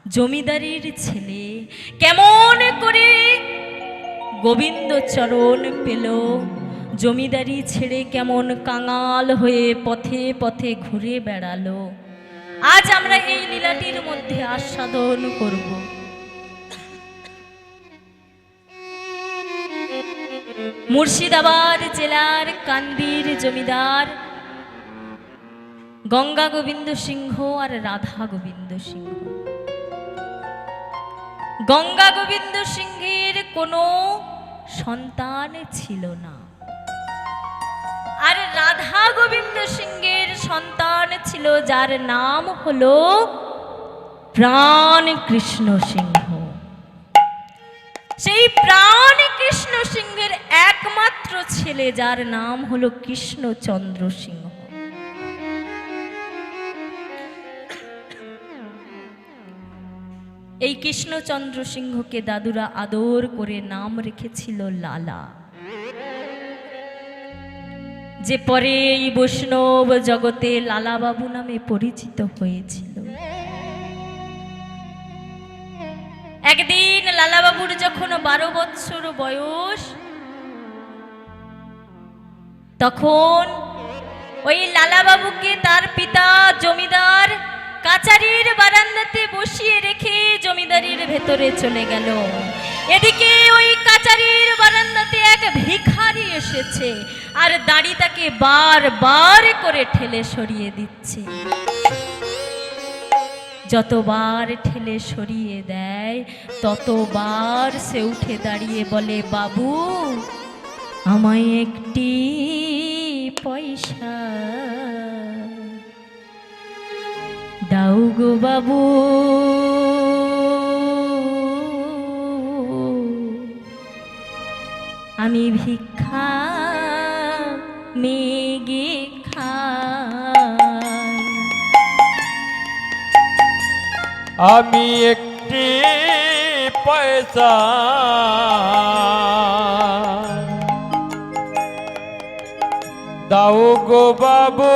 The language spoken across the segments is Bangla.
জমিদারির ছেলে কেমন করে গোবিন্দ চরণ পেল, জমিদারি ছেড়ে কেমন কাঙাল হয়ে পথে পথে ঘুরে বেড়ালো। আজ আমরা এই লীলাটির মধ্যে আস্বাদন করব। মুর্শিদাবাদ জেলার কান্দির জমিদার গঙ্গা গোবিন্দ সিংহ আর রাধা গোবিন্দ সিংহ। গঙ্গা গোবিন্দ সিংহের কোনো সন্তান ছিল না, আর রাধা গোবিন্দ সিংহের সন্তান ছিল, যার নাম হলো প্রাণ কৃষ্ণ সিংহ। সেই প্রাণ কৃষ্ণ সিংহের একমাত্র ছেলে, যার নাম হলো কৃষ্ণচন্দ্র সিংহ। এই কৃষ্ণচন্দ্র সিংহকে দাদুরা আদর করে নাম রেখেছিল লালা, যে পরে এই বৈষ্ণব জগতে লালা বাবু নামে পরিচিত হয়েছিল। একদিন লালা বাবুর যখন 12 বৎসর বয়স, তখন ওই লালা বাবুকে তার পিতা জমিদার কাচারির বারান্দাতে বসিয়ে রেখে জমিদারির ভেতরে চলে গেল। এদিকে ওই কাচারির বারান্দাতে এক ভিখারি এসেছে আর দাড়ি তাকে বারবার করে ঠেলে সরিয়ে দিচ্ছে। যতবার ঠেলে সরিয়ে দেয় ততবার সে উঠে দাঁড়িয়ে বলে, বাবু আমায় একটি পয়সা দাও গো বাবু, আমি ভিক্ষা মেগে খাই। আমি একটি পয়সা দাও গো বাবু,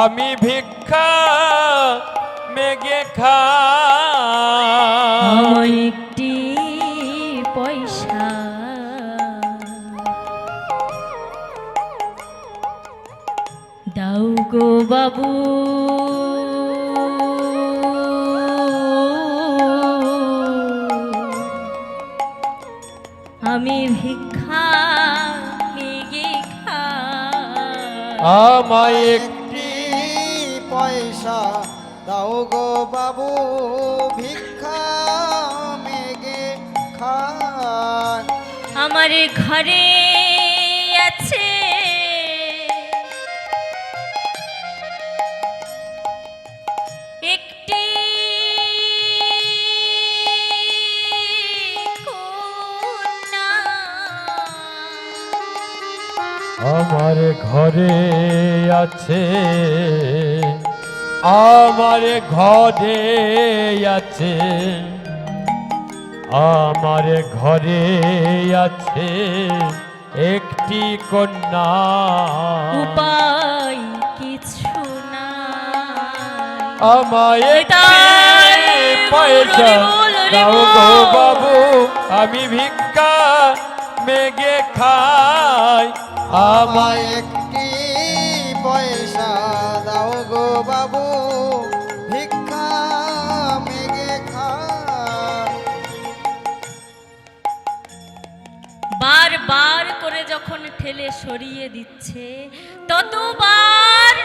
আমি ভিক্ষা মেগে খাই। একটি পয়সা দাও গো বাবু, আমি ভিক্ষা মেগে খাই। আমায় একটি পয়সা দাও গো বাবু, ভিক্ষা মেগে খান। আমার ঘরে আছে একটি কন্যা, আমার ঘরে আছে, আমার ঘরে আছে, আমার ঘরে আছে একটি কন্যা। উপায় কিছু না, আমায় একটি পয়সা দাও গো বাবু, আমি ভিক্ষা মেগে খাই। আমায় একটি পয়সা দাও গো বাবু, ভিক্ষা মেগে খান। বারবার করে যখন ঠেলে সরিয়ে দিচ্ছে ততবার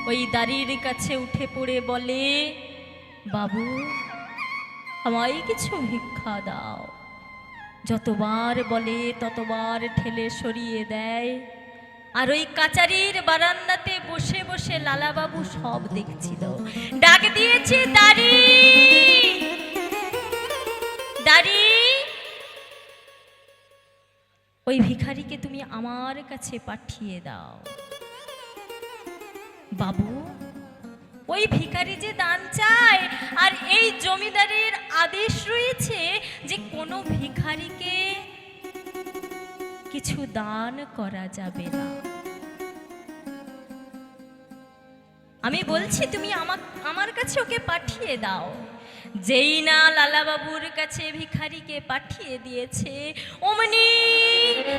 ওই দাড়ির কাছে উঠে পড়ে বলে, বাবু আমায় কিছু ভিক্ষা দাও। যতবার বলে ততবার ঠেলে সরিয়ে দেয়। আর ওই কাচারির বারান্দাতে বসে বসে লালাবাবু সব দেখছিল। ডাক দিয়েছে, দাড়ি দাড়ি, ওই ভিখারিকে তুমি আমার কাছে পাঠিয়ে দাও। বাবু ওই ভিখারি যে দান চায়, আর এই জমিদারের আদেশ রয়েছে যে কোন কোনো ভিখারিকে কিছু দান করা যাবে না। আমি বলছি তুমি আমার কাছে ওকে পাঠিয়ে দাও। যেই না লালাবাবুর কাছে ভিখারিকে পাঠিয়ে দিয়েছে, অমনি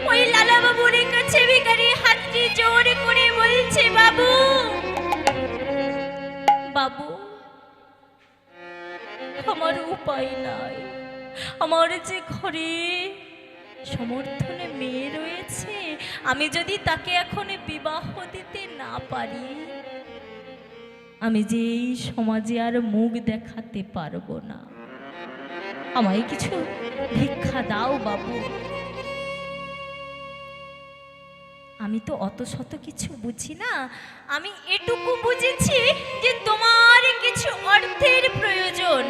ওই লালাবাবুর কাছে ভিখারি হাতটি জোর করে বলছে, বাবু বাবু, আমার উপায় নাই। আমার যে ঘরে সমর্থনে মেয়ে রয়েছে, আমি যদি তাকে এখন বিবাহ দিতে না পারি, আমি যে এই সমাজে আর মুখ দেখাতে পারবো না। আমায় কিছু ভিক্ষা দাও বাবু। আমি তো অত শত কিছু বুঝি না, আমি এটুকু বুঝেছি যে তোমার কিছু অর্থের প্রয়োজন।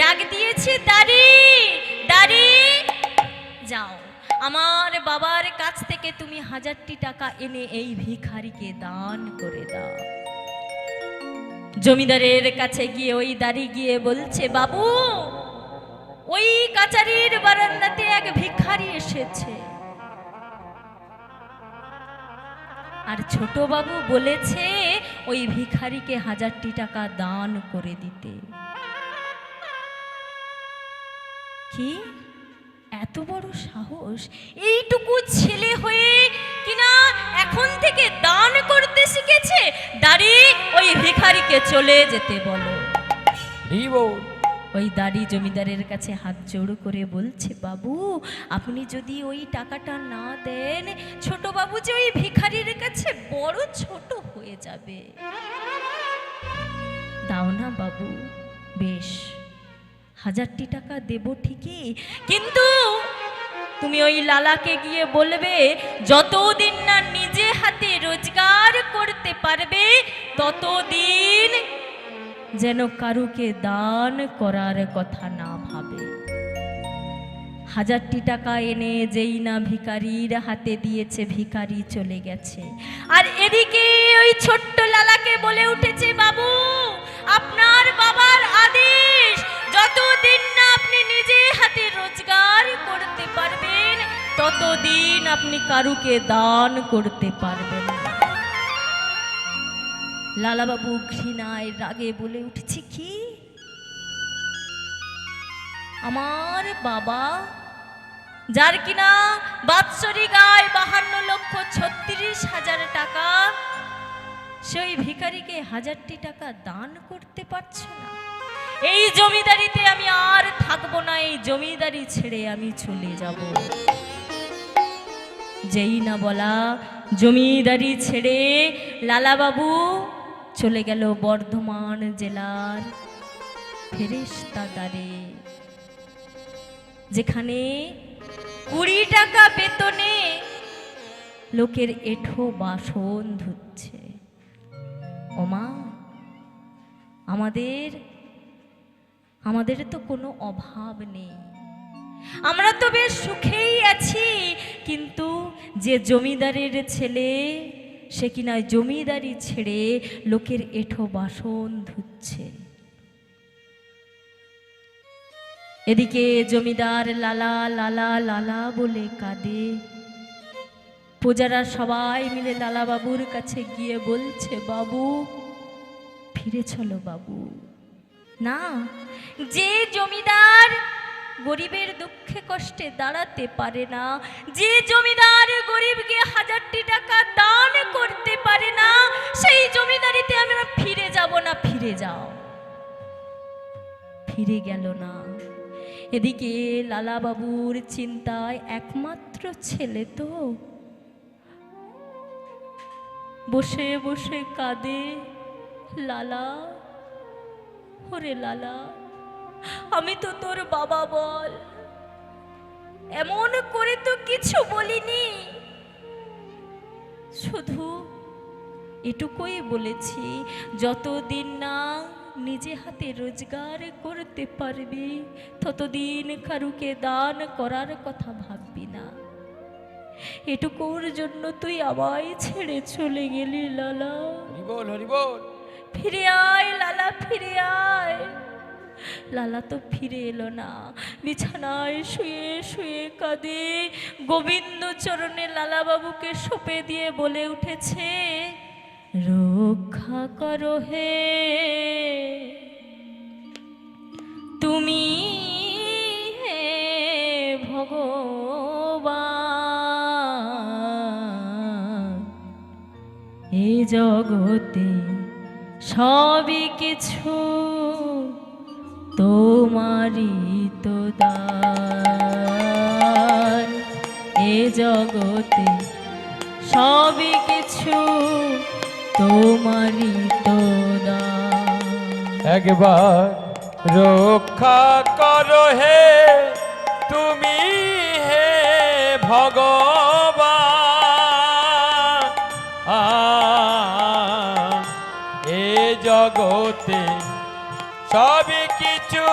ডাক দিয়েছে দাঁড়ি দাঁড়ি, যাও আমার বাবার কাছ থেকে তুমি 1000টি টাকা এনে এই ভিখারিকে দান করে দাও। জমিদারের কাছে গিয়ে ওই দাঁড়ি গিয়ে বলছে, বাবু ওই কাচারির বারান্দাতে এক ভিখারি এসেছে, আর ছোট বাবু বলেছে ওই ভিখারিকে 1000টি টাকা দান করে দিতে। কি এত বড় সাহস এইটুকু ছেলে হয়ে কিনা এখন থেকে দান করতে শিখেছে? দাঁড়ি ওই ভিখারিকে চলে যেতে বলো। ওই দাঁড়ি জমিদারের কাছে হাত জোড় করে বলছে, বাবু আপনি যদি ওই টাকাটা না দেন, ছোট বাবু যে ওই ভিখারির কাছে বড় ছোট হয়ে যাবে। দাও না বাবু। বেশ, 1000টি টাকা দেব ঠিকই, কিন্তু তুমি ওই লালাকে গিয়ে বলবে যতদিন না নিজে হাতে রোজগার করতে পারবে ততদিন যেন কারুকে দান করার কথা না ভাবে। 1000টি টাকা এনে যেই না ভিখারির হাতে দিয়েছে, ভিখারি চলে গেছে। আর এদিকে ওই ছোট্ট লালাকে বলে উঠেছে, বাবু আপনার বাবার আদেশ, যতদিন না আপনি নিজে হাতে রোজগার করতে পারবেন ততদিন আপনি কারুকে দান করতে পারবেন না। লালাবাবু ঘৃণায় রাগে বলে উঠেছে, কি আমার বাবা যার কিনা বাৎসরিক আয় 52,36,000 টাকা, সেই ভিখারিকে 1000টি টাকা দান করতে পারছে না? এই জমিদারিতে আমি আর থাকবো না, এই জমিদারি ছেড়ে আমি চলে যাব। যেই না বলা, জমিদারি ছেড়ে লালাবাবু চলে গেল বর্ধমান জেলার ফেরেশতাদারে, যেখানে 20 টাকা বেতনে লোকের এঁঠো বাসন ধুচ্ছে। ওমা, আমাদের তো কোনো অভাব নেই, আমরা তো বেশ সুখেই আছি, কিন্তু যে জমিদারের ছেলে সে কিনা জমিদারি ছেড়ে লোকের এঁঠো বাসন ধুচ্ছে। এদিকে জমিদার লালা লালা লালা বলে কাঁদে। প্রজারা সবাই মিলে লালা বাবুর কাছে গিয়ে বলছে, বাবু ফিরে চলো বাবু। না, যে জমিদার গরিবের দুঃখে কষ্টে দাঁড়াতে পারে না, যে জমিদার গরিবকে 1000টি টাকা দান করতে পারে না, সেই জমিদারিতে আমরা ফিরে যাব না। ফিরে যাও। ফিরে গেল না। এদিকে লালা বাবুর চিন্তায়, একমাত্র ছেলে তো, বসে বসে কাঁদে। লালা, ওরে লালা, আমি তো তোর বাবা, বল, এমন করে তো কিছু বলিনি, শুধু এটুকুই বলেছি যতদিন না নিজে হাতে রোজগার করতে পারবি ততদিন কারুকে দান করার কথা ভাববি না। এটুকুর জন্য তুই আমায় ছেড়ে চলে গেলি লালা। হরিবল হরিবল। ফিরে আয় লালা, ফিরে আয়। লালা তো ফিরে এলো না। বিছানায় শুয়ে শুয়ে কাঁদে, গোবিন্দ চরণে লালা বাবুকে সঁপে দিয়ে বলে উঠেছে, রক্ষা করো হে তুমি হে ভগবান, এ জগতে সবই কিছু তোমারই তো দান, এ জগতে সবই কিছু তোমারই তো দান। একবার রক্ষা করো হে তুমি হে ভগবান, এ জগতে সবই কিছু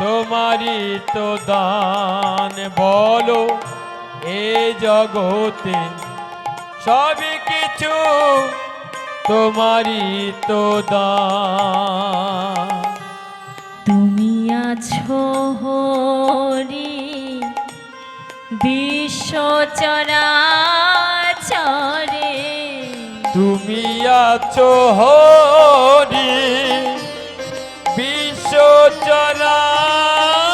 তোমারই তো দান। বলো এ জগতে সবই কিছু তোমারই তো দান। তুমি আছো হরি বিশ্ব চরাচরে, তুমি আছো হরি বিশ্ব চরাচরে,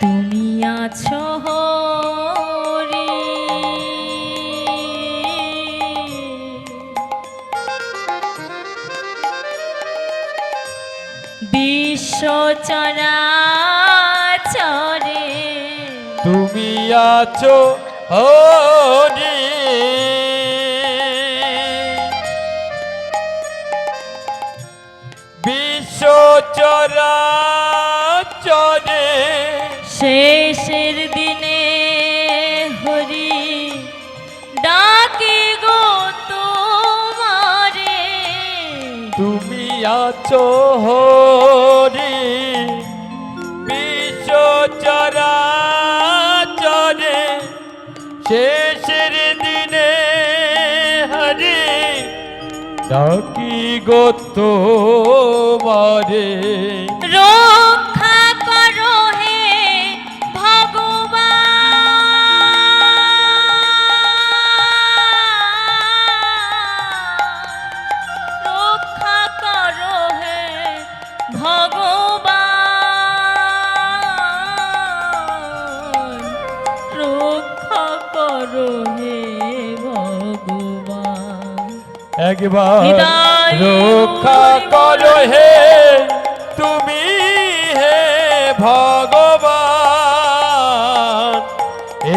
তুমি আছো হরি বিশ্ব চরাচরে, তুমি আছো হরি বিশ্ব চরাচরে, শেষের দিনে হরি ডাকি গো তোমারে, তুমি আছো হরি বিশ্ব চরাচরে, শেষের দিনে হরি ডাকি গো তোমারে। রক্ষা করো হে ভগবান, রক্ষা করো হে ভগবান, রক্ষা করো হে ভগবান। একবার হৃদয় রক্ষা করো হে তুমি হে ভগবান,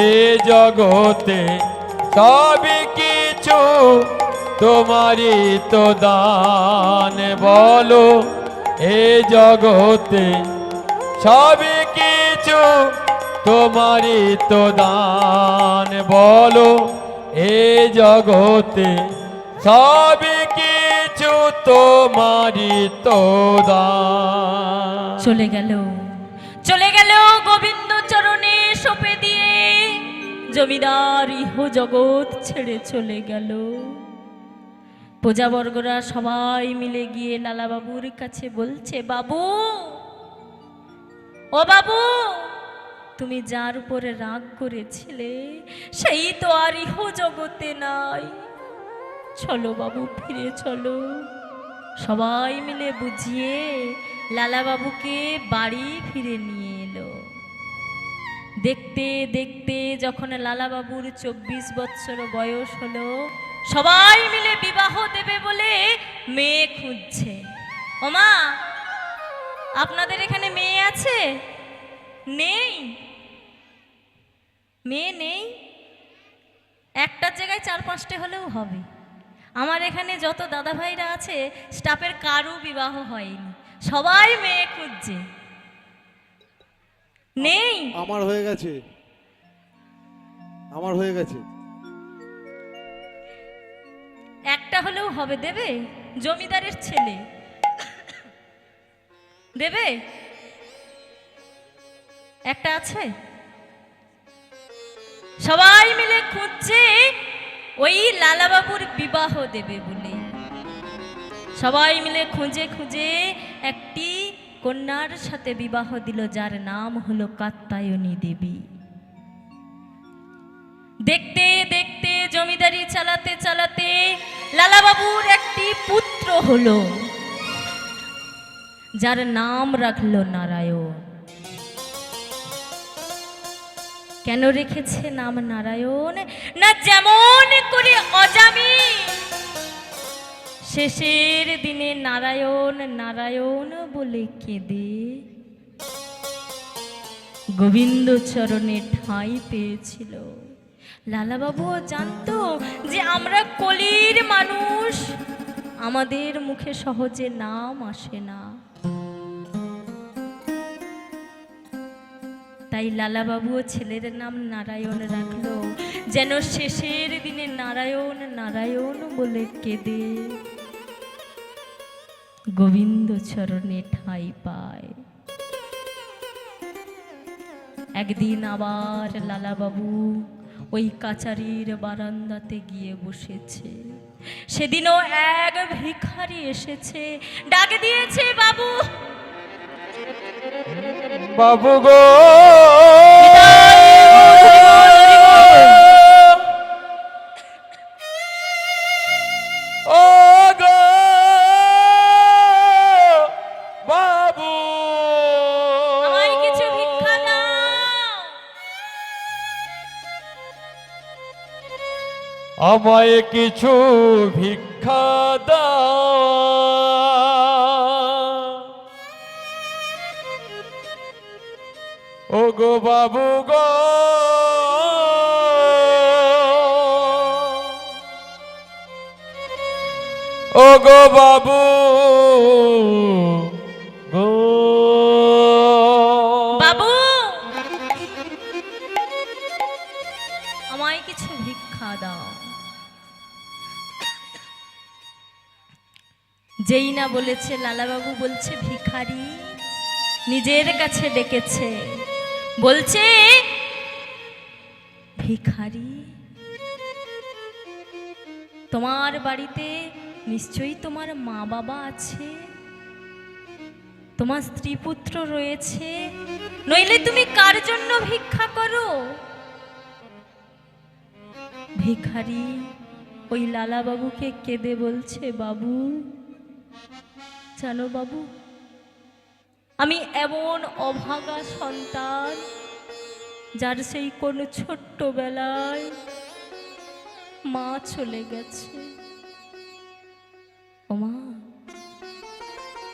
এ জগতে সবই কিছু তোমারই তো দান। বলো এ জগতে সবই কিছু তোমারই তো দান। বলো এ জগতে সবই কিছু তোমারই তো দান। চলে গেল, চলে গেল গোবিন্দ চরণে সঁপে দিয়ে, জমিদার ইহ জগৎ ছেড়ে চলে গেল। প্রজাবর্গরা সবাই মিলে গিয়ে লালা বাবুর কাছে বলছে, বাবু ও বাবু, তুমি যার উপরে রাগ করেছিলে সেই তো আর ইহ জগতে নাই, চলো বাবু ফিরে চলো। সবাই মিলে বুঝিয়ে লালা বাবুকে বাড়ি ফিরে নিয়ে এলো। দেখতে দেখতে যখন লালা বাবুর 24 বছর বয়স হলো, সবাই মিলে বিবাহ দেবে বলে মেয়ে খুঁজছে। ওমা, আপনাদের এখানে মেয়ে আছে? নেই? মেয়ে নেই? একটার জায়গায় 4-5টে হলেও হবে। আমার এখানে যত দাদা ভাইরা আছে স্টাফের কারও বিবাহ হয়নি, সবাই মেয়ে খুঁজছে। নেই? আমার হয়ে গেছে, আমার হয়ে গেছে। একটা হলেও হবে, দেবে? জমিদারের ছেলে দেবে? একটা আছে? সবাই মিলে খুঁজছে ওই লালাবাবুর বিবাহ দেবে বলে। সবাই মিলে খুঁজে খুঁজে একটা কন্যার সাথে বিবাহ দিল, যার নাম হলো কাত্যায়নী দেবী। দেখতে দেখতে জমিদারি চালাতে চালাতে লালাবাবুর একটি পুত্র হলো, যার নাম রাখলো নারায়ণ। কেন রেখেছে নাম নারায়ণ? না যেমন করে অজামি শেষের দিনে নারায়ণ নারায়ণ বলে কেঁদে গোবিন্দ চরণে ঠাঁই পেয়েছিল, লালাবাবুও জানতো যে আমরা কলির মানুষ, আমাদের মুখে সহজে নাম আসে না। তাই লালাবাবুও ছেলের নাম নারায়ণ রাখলো, যেন শেষের দিনে নারায়ণ নারায়ণ বলে কেঁদে গোবিন্দ চরণে ঠাঁই পায়। একদিন আবার লালাবাবু ওই কাচারির বারান্দাতে গিয়ে বসেছে। সেদিনও এক ভিখারি এসেছে, ডাক দিয়েছে, বাবু বাবু গো, ও গো বাবু, আমায় কিছু ভিক্ষা দাও। আমায় কিছু ভিক্ষা দাও, ও গো বাবু গো, ও গো বাবু গো, বাবু আমায় কিছু ভিক্ষা দাও। যেই না বলেছে, লালাবাবু বলছে ভিখারি, নিজের কাছে ডেকেছে, বলছে ভিখারি তোমার বাড়িতে নিশ্চয়ই তোমার মা বাবা আছে, তোমার স্ত্রী পুত্র রয়েছে, নইলে তুমি কার জন্য ভিক্ষা করো? ভিখারি ওই লালাবাবুকে কেঁদে বলছে, বাবু জানো বাবু, আমি এমন অভাগা সন্তান, যার সেই কোন ছোট্টবেলায় মা চলে গেছে। ও মা,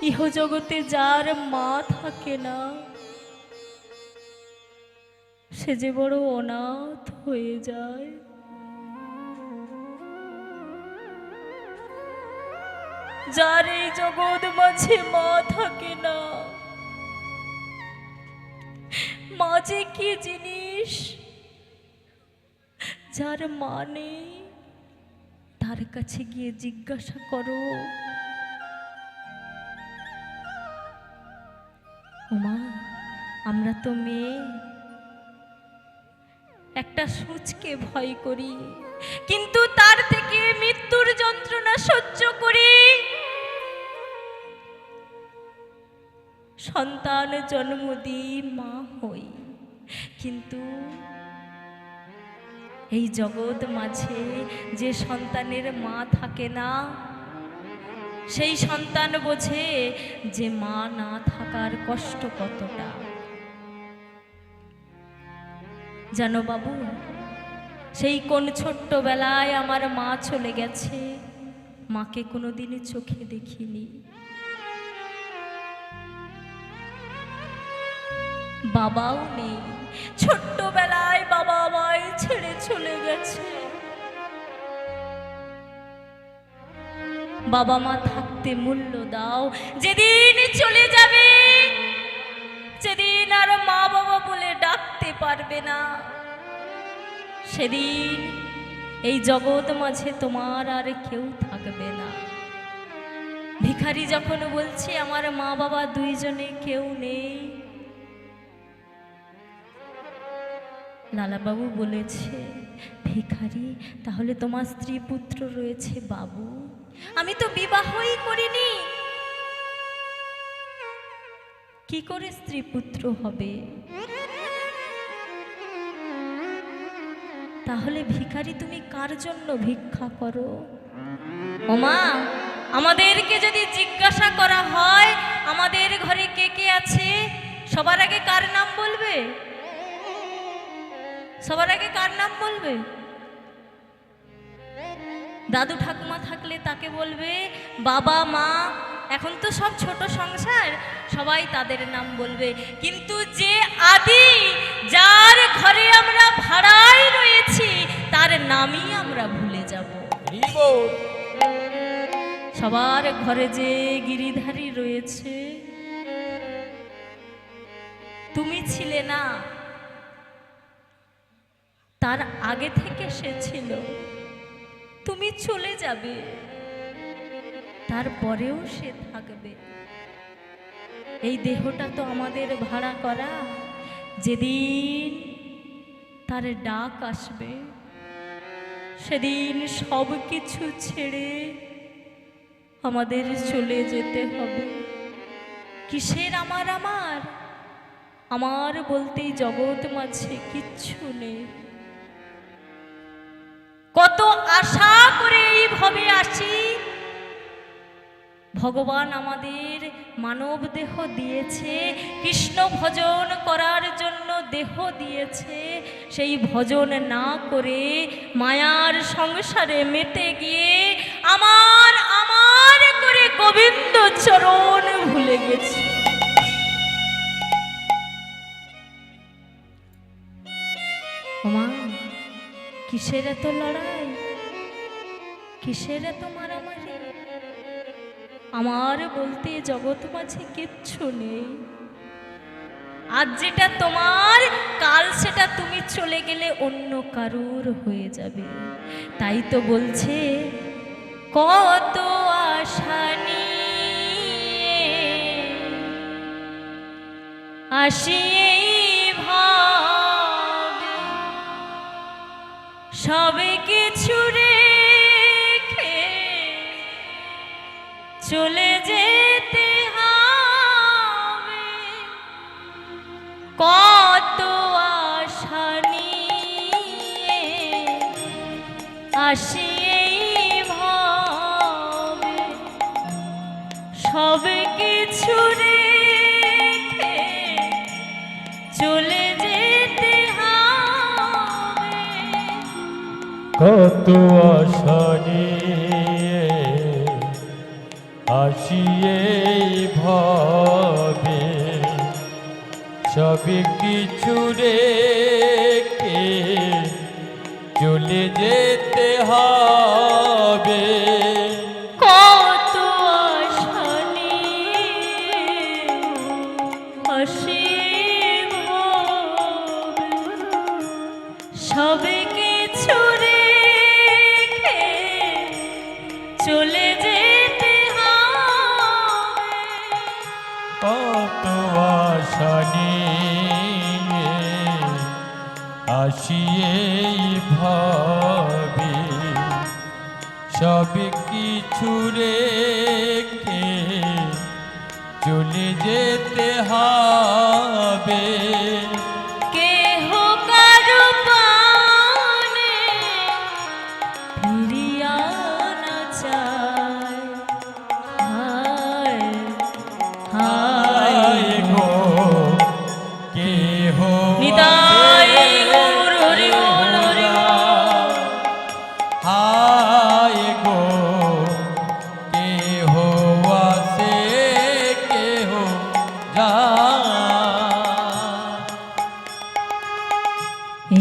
ইহজগতে যার মা থাকে না, সে যে বড় অনাথ হয়ে যায়। যার এই জগৎ মাঝে মা থাকে না, মা যে কি জিনিস, যার মা নেই তার কাছে গিয়ে জিজ্ঞাসা করো। ওমা, আমরা তো মেয়ে, একটা সূচকে ভয় করি, কিন্তু তার থেকে মৃত্যুর যন্ত্রণা সহ্য করি। সন্তান জন্ম দিই, মা হই, কিন্তু এই জগৎ মাঝে যে সন্তানের মা থাকে না, সেই সন্তান বোঝে যে মা না থাকার কষ্ট কতটা। জানো বাবু, সেই কোন ছোট্টবেলায় আমার মা চলে গেছে, মাকে কোনোদিনই চোখে দেখিনি। বাবাও নেই, ছোট্টবেলায় বাবা আমায় ছেড়ে চলে গেছে। বাবা মা থাকতে মূল্য দাও, যেদিন চলে যাবে, যেদিন আর মা বাবা বলে ডাকতে পারবে না, সেদিন এই জগৎ মাঝে তোমার আর কেউ থাকবে না। ভিখারি যখন বলছে আমার মা বাবা দুইজনে কেউ নেই, লালাবাবু বলেছে, ভিখারি তাহলে তোমার স্ত্রী পুত্র রয়েছে? বাবু, আমি তো বিবাহই করিনি। কি করে স্ত্রী পুত্র হবে? তাহলে ভিখারি তুমি কার জন্য ভিক্ষা করো? ওমা, আমাদেরকে যদি জিজ্ঞাসা করা হয় আমাদের ঘরে কে কে আছে, সবার আগে কার নাম বলবে? সবার আগে কার নাম বলবে? দাদু ঠাকুমা থাকলে তাকে বলবে, বাবা মা, এখন তো সব ছোট সংসার, সবাই তাদের নাম বলবে। কিন্তু যে আদি, যার ঘরে আমরা ভাড়ায় রয়েছি, তার নামই আমরা ভুলে যাব। সবার ঘরে যে গিরিধারী রয়েছে, তুমি ছিলে না, তার আগে থেকে সে ছিল। তুমি চলে যাবে, তারপরেও সে থাকবে। এই দেহটা তো আমাদের ভাড়া করা। যেদিন তার ডাক আসবে, সেদিন সব কিছু ছেড়ে আমাদের চলে যেতে হবে। কিসের আমার আমার আমার বলতেই জগৎ মাঝে কিচ্ছু নেই। কত আশা করে এই ভবে আসি, ভগবান আমাদের মানব দেহ দিয়েছে, কৃষ্ণ ভজন করার জন্য দেহ দিয়েছে। সেই ভজন না করে মায়ার সংসারে মেতে গিয়ে আমার আমার করে গোবিন্দ চরণ ভুলে গেছি। মা, কিসের এত লড়াই, কিসের এত মারামারি? আমার বলতে জগৎ মাঝে কিচ্ছু নেই। আজ যেটা তোমার, কাল সেটা তুমি চলে গেলে অন্য কারুর হয়ে যাবে। তাই তো বলছে, কত আশা নিয়ে আসি এই ভাবে, সবে কিছু রেখে চলে যেতে হবে। কত আশা নিয়ে আসি এই ভাবে, সবে কিছু রেখে চলে যেতে হবে। কত আশা নিয়ে আসি এই ভাবে, সব কিছু রেখে চলে যেতে হবে। কত আশা নিয়ে আসি ভাবে, সবে কিছু রেখে চলে যেতে হবে। কত আশা নিয়ে আসি এই ভাবে, সব কিছু রেখে চলে যেতে হবে। কেহ কারো পানে ফিরিয়া না চায়। হায় হায় হায় গো, কেহ নিতাই আসে গৌর হরি বল হরি বল। হায় গো, কেহ আসে কেহ যায়।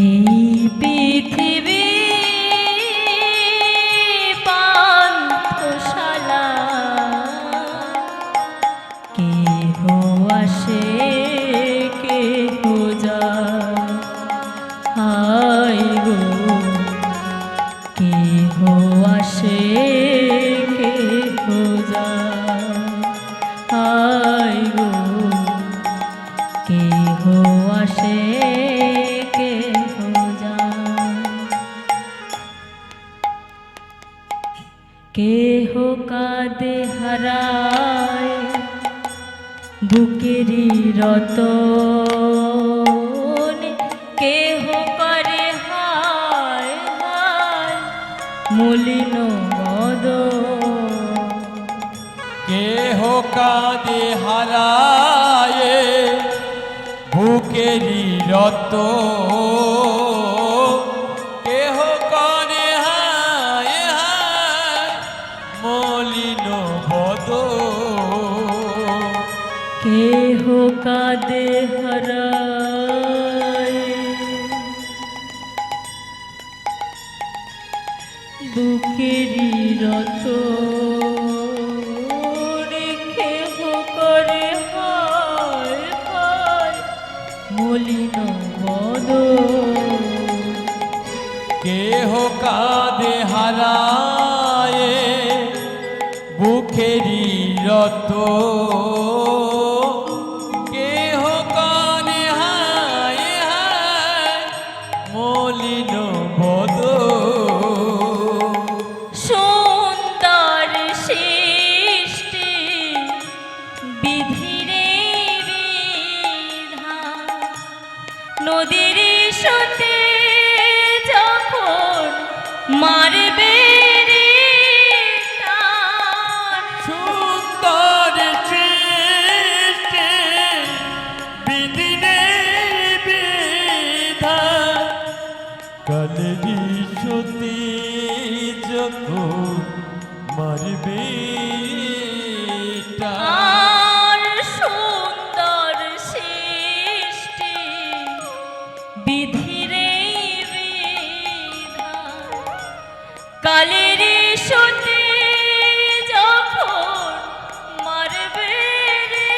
এই পৃথিবী পান্থশালা, কেহ আসে কেহ যায়। হায় গো, কেহ আসে কেহ যায়। হায় গো, কেহ আসে কেহ যায়। কেহ কাঁদে হারায় বুকেরি রতন কেহ করে হায় হায় মলিন বদন কেহ কাঁদে হারায়ে বুকেরি রত কেহ করে হায় হায় মলিন বদ কেহ কাঁদে হারায় বুকেরি রত কেহ করে হায় হায় মলিন বদন কেহ কাঁদে হারায়ে বুকেরি রত কেহ কাঁদে হায় হায় মলিন বদ সুন্দর সৃষ্টি বিধিরে বিধান নদীর সতে যখন মারবে রে টান সুন্দর সৃষ্টি বিধিনে বিধান কালেরি সতী যখন মারবে টান। আর সুন্দর সৃষ্টি বিধিরে বিধান কালের সতে যখন মারবে রে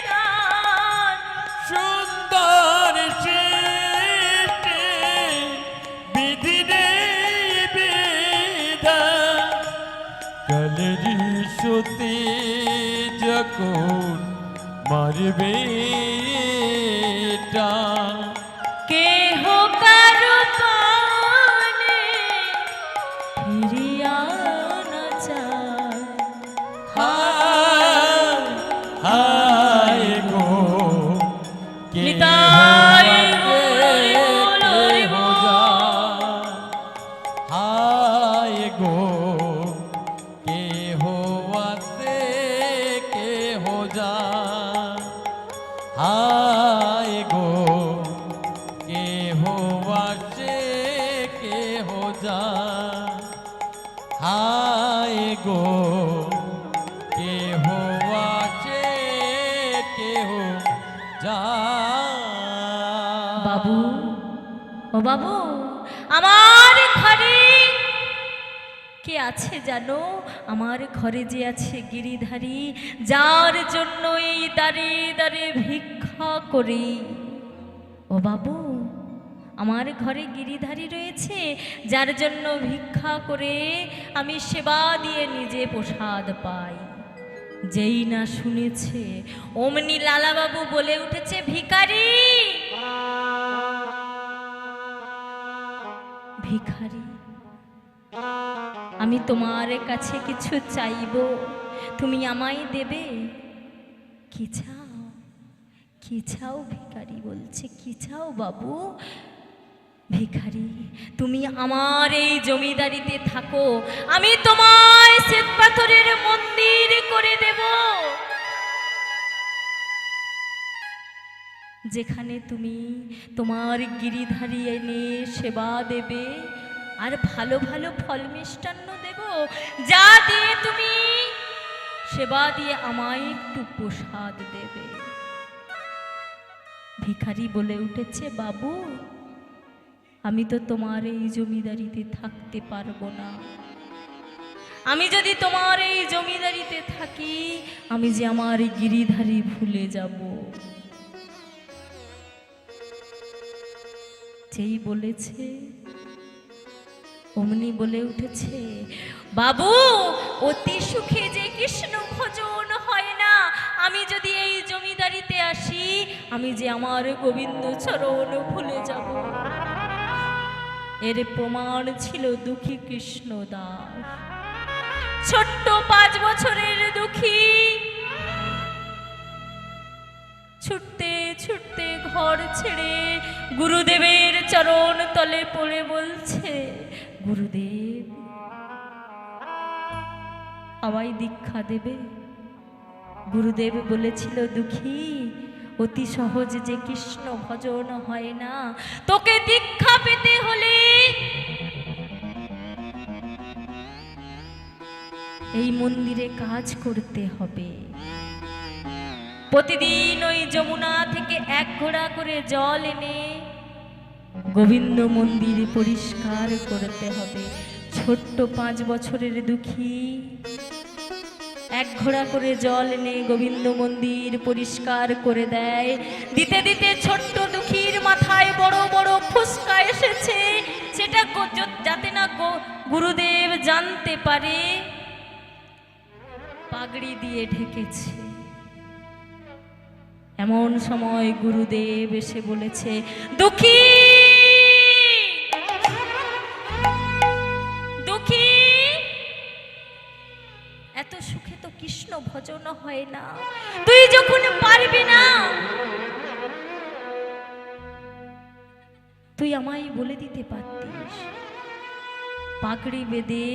টান সুন্দর সৃষ্টি বিধিনে বিধান কালেরি সতী যখন মারবে টান। কেহ কারো পানে ফিরিয়া না চায় হায় হায় গো কে নিতাই হবে গৌর কে গো। যা হায় গো কে আছে কে যা হায় গো কে আছে কে যা হায় গো কেহ আছে কেহ যা বাবু ও বাবু আমার ঘরে কে আছে জানো আমার ঘরে যে আছে গিরিধারী যার জন্য এই দাঁড়ে দাঁড়ে ভিক্ষা করি ও বাবু আমার ঘরে গিরিধারী রয়েছে যার জন্য ভিক্ষা করে আমি সেবা দিয়ে নিজে প্রসাদ পাই যেই না শুনেছে অমনি লালাবাবু বলে উঠেছে ভিখারি ভিখারি আমি তোমার কাছে কিছু চাইব তুমি আমায় দেবে কি চাও কি চাও ভিখারি বলছে কি চাও বাবু ভিখারি তুমি আমার এই জমিদারিতে থাকো আমি তোমায় শ্বেত পাথরের মন্দির করে দেব যেখানে তুমি তোমার গিরিধারী এনে সেবা দেবে আর ভালো ভালো ফল মিষ্টান্ন দেব যা দিয়ে তুমি সেবা দিয়ে আমায় একটু প্রসাদ দেবে ভিখারি বলে উঠেছে বাবু আমি তো তোমার এই জমিদারিতে থাকতে পারবো না আমি যদি তোমার এই জমিদারিতে থাকি আমি যে আমার গিরিধারী ভুলে যাব যেই বলেছে অমনি বলে উঠেছে বাবু অতি সুখে যে কৃষ্ণ ভজন হয় না আমি যদি এই জমিদারিতে আসি আমি যে আমার গোবিন্দ চরণ ভুলে যাব এর প্রমাণ ছিল দুঃখী কৃষ্ণদাস ছোট্ট 5 বছরের দুঃখী ছুটতে ছুটতে ঘর ছেড়ে গুরুদেবের চরণ তলে পড়ে বলছে, গুরুদেব আমায় দীক্ষা দেবে? গুরুদেব বলেছিল, দুঃখী অতি সহজে যে কৃষ্ণ ভজন হয় না, তোকে দীক্ষা পেতে হলে এই মন্দিরে কাজ করতে হবে। প্রতিদিন ওই যমুনা থেকে এক ঘোড়া করে জল এনে গোবিন্দ মন্দির পরিষ্কার করতে হবে। ছোট্ট 5 বছরের দুঃখী এক ঘোড়া করে জল এনে গোবিন্দ মন্দির পরিষ্কার করে দেয়। দিতে দিতে ছোট্ট দুঃখীর মাথায় বড় বড় ফুসকা এসেছে, সেটা যাতে না গুরুদেব জানতে পারে, পাগড়ি দিয়ে ঢেকেছে। এমন সময় গুরুদেব এসে বলেছে, দুঃখী দুঃখী, এত সুখে তো কৃষ্ণ ভজন হয় না, তুই যখন পারবি না তুই আমায় বলে দিতে পারতিস, পাগড়ি বেঁধে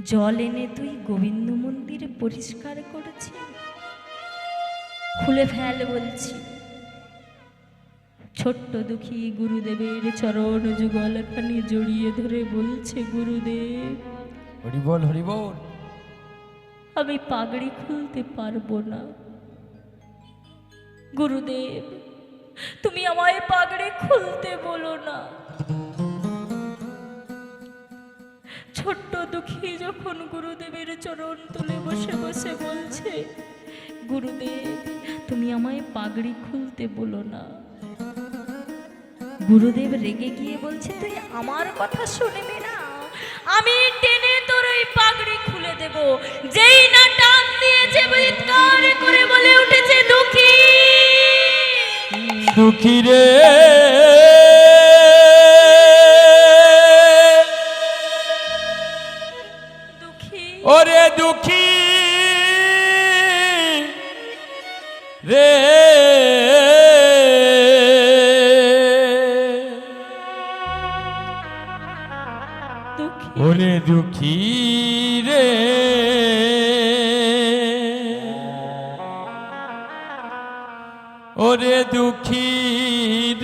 জল এনে তুই গোবিন্দ মন্দির পরিষ্কার করেছিস, খুলে ফেল বলছি। ছোট্ট দুঃখী গুরুদেবের চরণ যুগলখানি জড়িয়ে ধরে বলছে, গুরুদেব হরি বল, হরি বল। আমি পাগড়ি খুলতে পারবো না, গুরুদেব তুমি আমায় পাগড়ি খুলতে বলো না। ছোট্ট দুঃখী যখন গুরুদেবের চরণ তুলে বসে বসে বলছে, গুরুদেব তুমি আমায় পাগড়ি খুলতে বলো না, গুরুদেব রেগে গিয়ে বলছে, তুই আমার কথা শুনবি না, আমি টেনে তোর ওই পাগড়ি খুলে দেব। যেই না টান দিয়েছে, চিৎকার করে বলে উঠেছে, দুঃখী দুঃখী রে দুঃখী, ওরে দুঃখী রে, দুঃখী ওরে দুঃখী রে, ওরে দুঃখী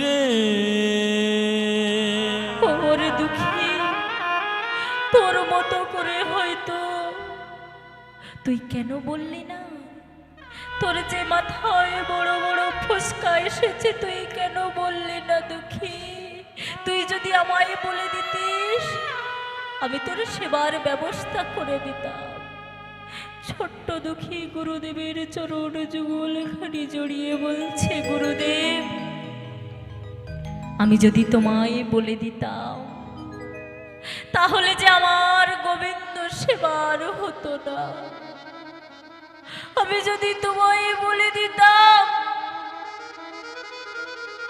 রে, ওরে দুঃখী, তোর মতো করে হয়তো তুই কেন বললি না? তোর যে মাথায় বড় বড় ফুসকা এসেছে, তুই কেন বললি না দুঃখী? তুই যদি আমায় বলে দিতিস, আমি তোর সেবার ব্যবস্থা করে দিতাম। ছোট্ট দুঃখী গুরুদেবের চরণ যুগলখানি জড়িয়ে বলছে, গুরুদেব আমি যদি তোমায় বলে দিতাম, তাহলে যে আমার গোবিন্দ সেবার হতো না। আমি যদি তোমায় বলে দিতাম,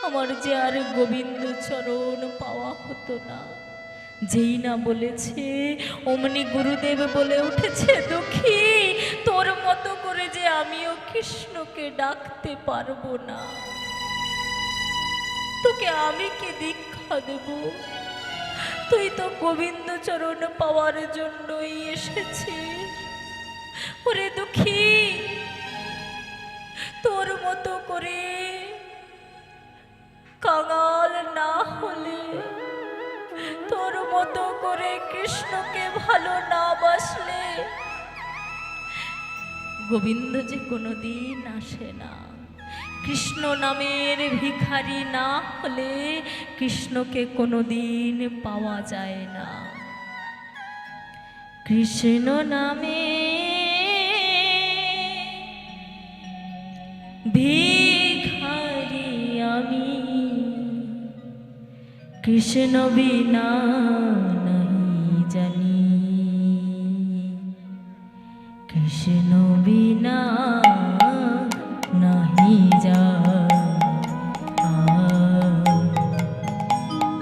আমার যে আর গোবিন্দ চরণ পাওয়া হতো না। যেই না বলেছে, অমনি গুরুদেব বলে উঠেছে, দুঃখী তোর মতো করে যে আমিও কৃষ্ণকে ডাকতে পারবো না, তোকে আমি কি দীক্ষা দেব? তুই তো গোবিন্দ চরণ পাওয়ার জন্যই এসেছিস। ওরে দুঃখী, তোর মতো করে কাঙাল না হলে, তোর মতো করে কৃষ্ণকে ভালো না বাসলে, গোবিন্দ যে কোনোদিন আসে না। কৃষ্ণ নামের ভিখারি না হলে কৃষ্ণকে কোনোদিন পাওয়া যায় না। কৃষ্ণ নামে ভিখারি আমি, কৃষ্ণ বিনা नहीं জানি, কৃষ্ণ বিনা नहीं জানি,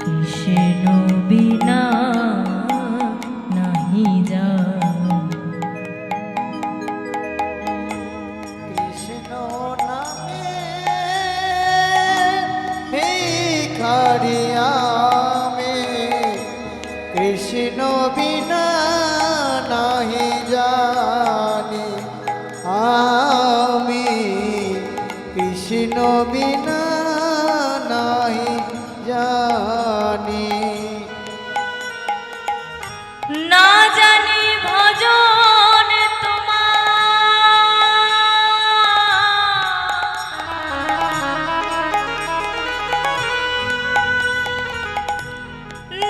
কৃষ্ণ বিনা नहीं জানি। কৃষ্ণ নামে ভিখারি আমি কৃষ্ণ বিনা নাহি জানি আমি কৃষ্ণ বিনা নাহি জানি না জানি ভজন তোমার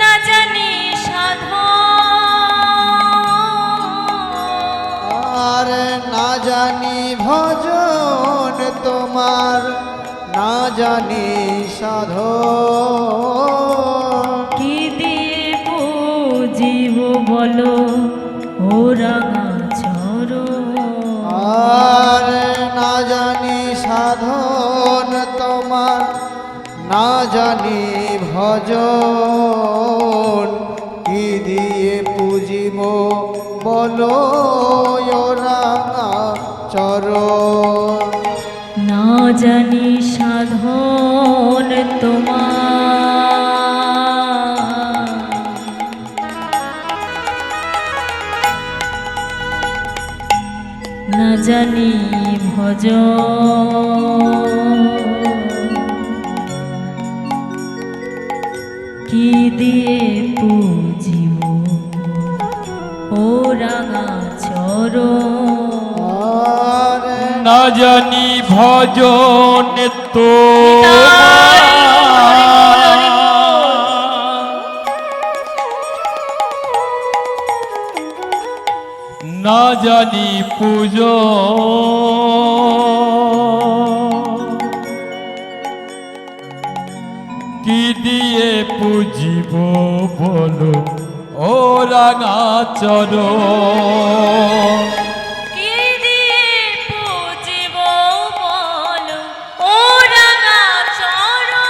না জানি আর না জানি ভজন তোমার না জানি সাধন কি দিয়ে বুঝিব বলো ও রাঙা চরণ আর না জানি সাধন তোমার না জানি ভজন কি দিয়ে পুজিব বলো রাঙা চরণ না জানি সাধন তোমার না জানি ভজন কি দিয়ে পুজিব ও রাঙা চরণ আর না জানি ভজন তো না জানি পুজো কি দিয়ে পুজিব বলো ও রাঙা চরণ কি দিয়ে পুজিব বলো ও রাঙা চরণ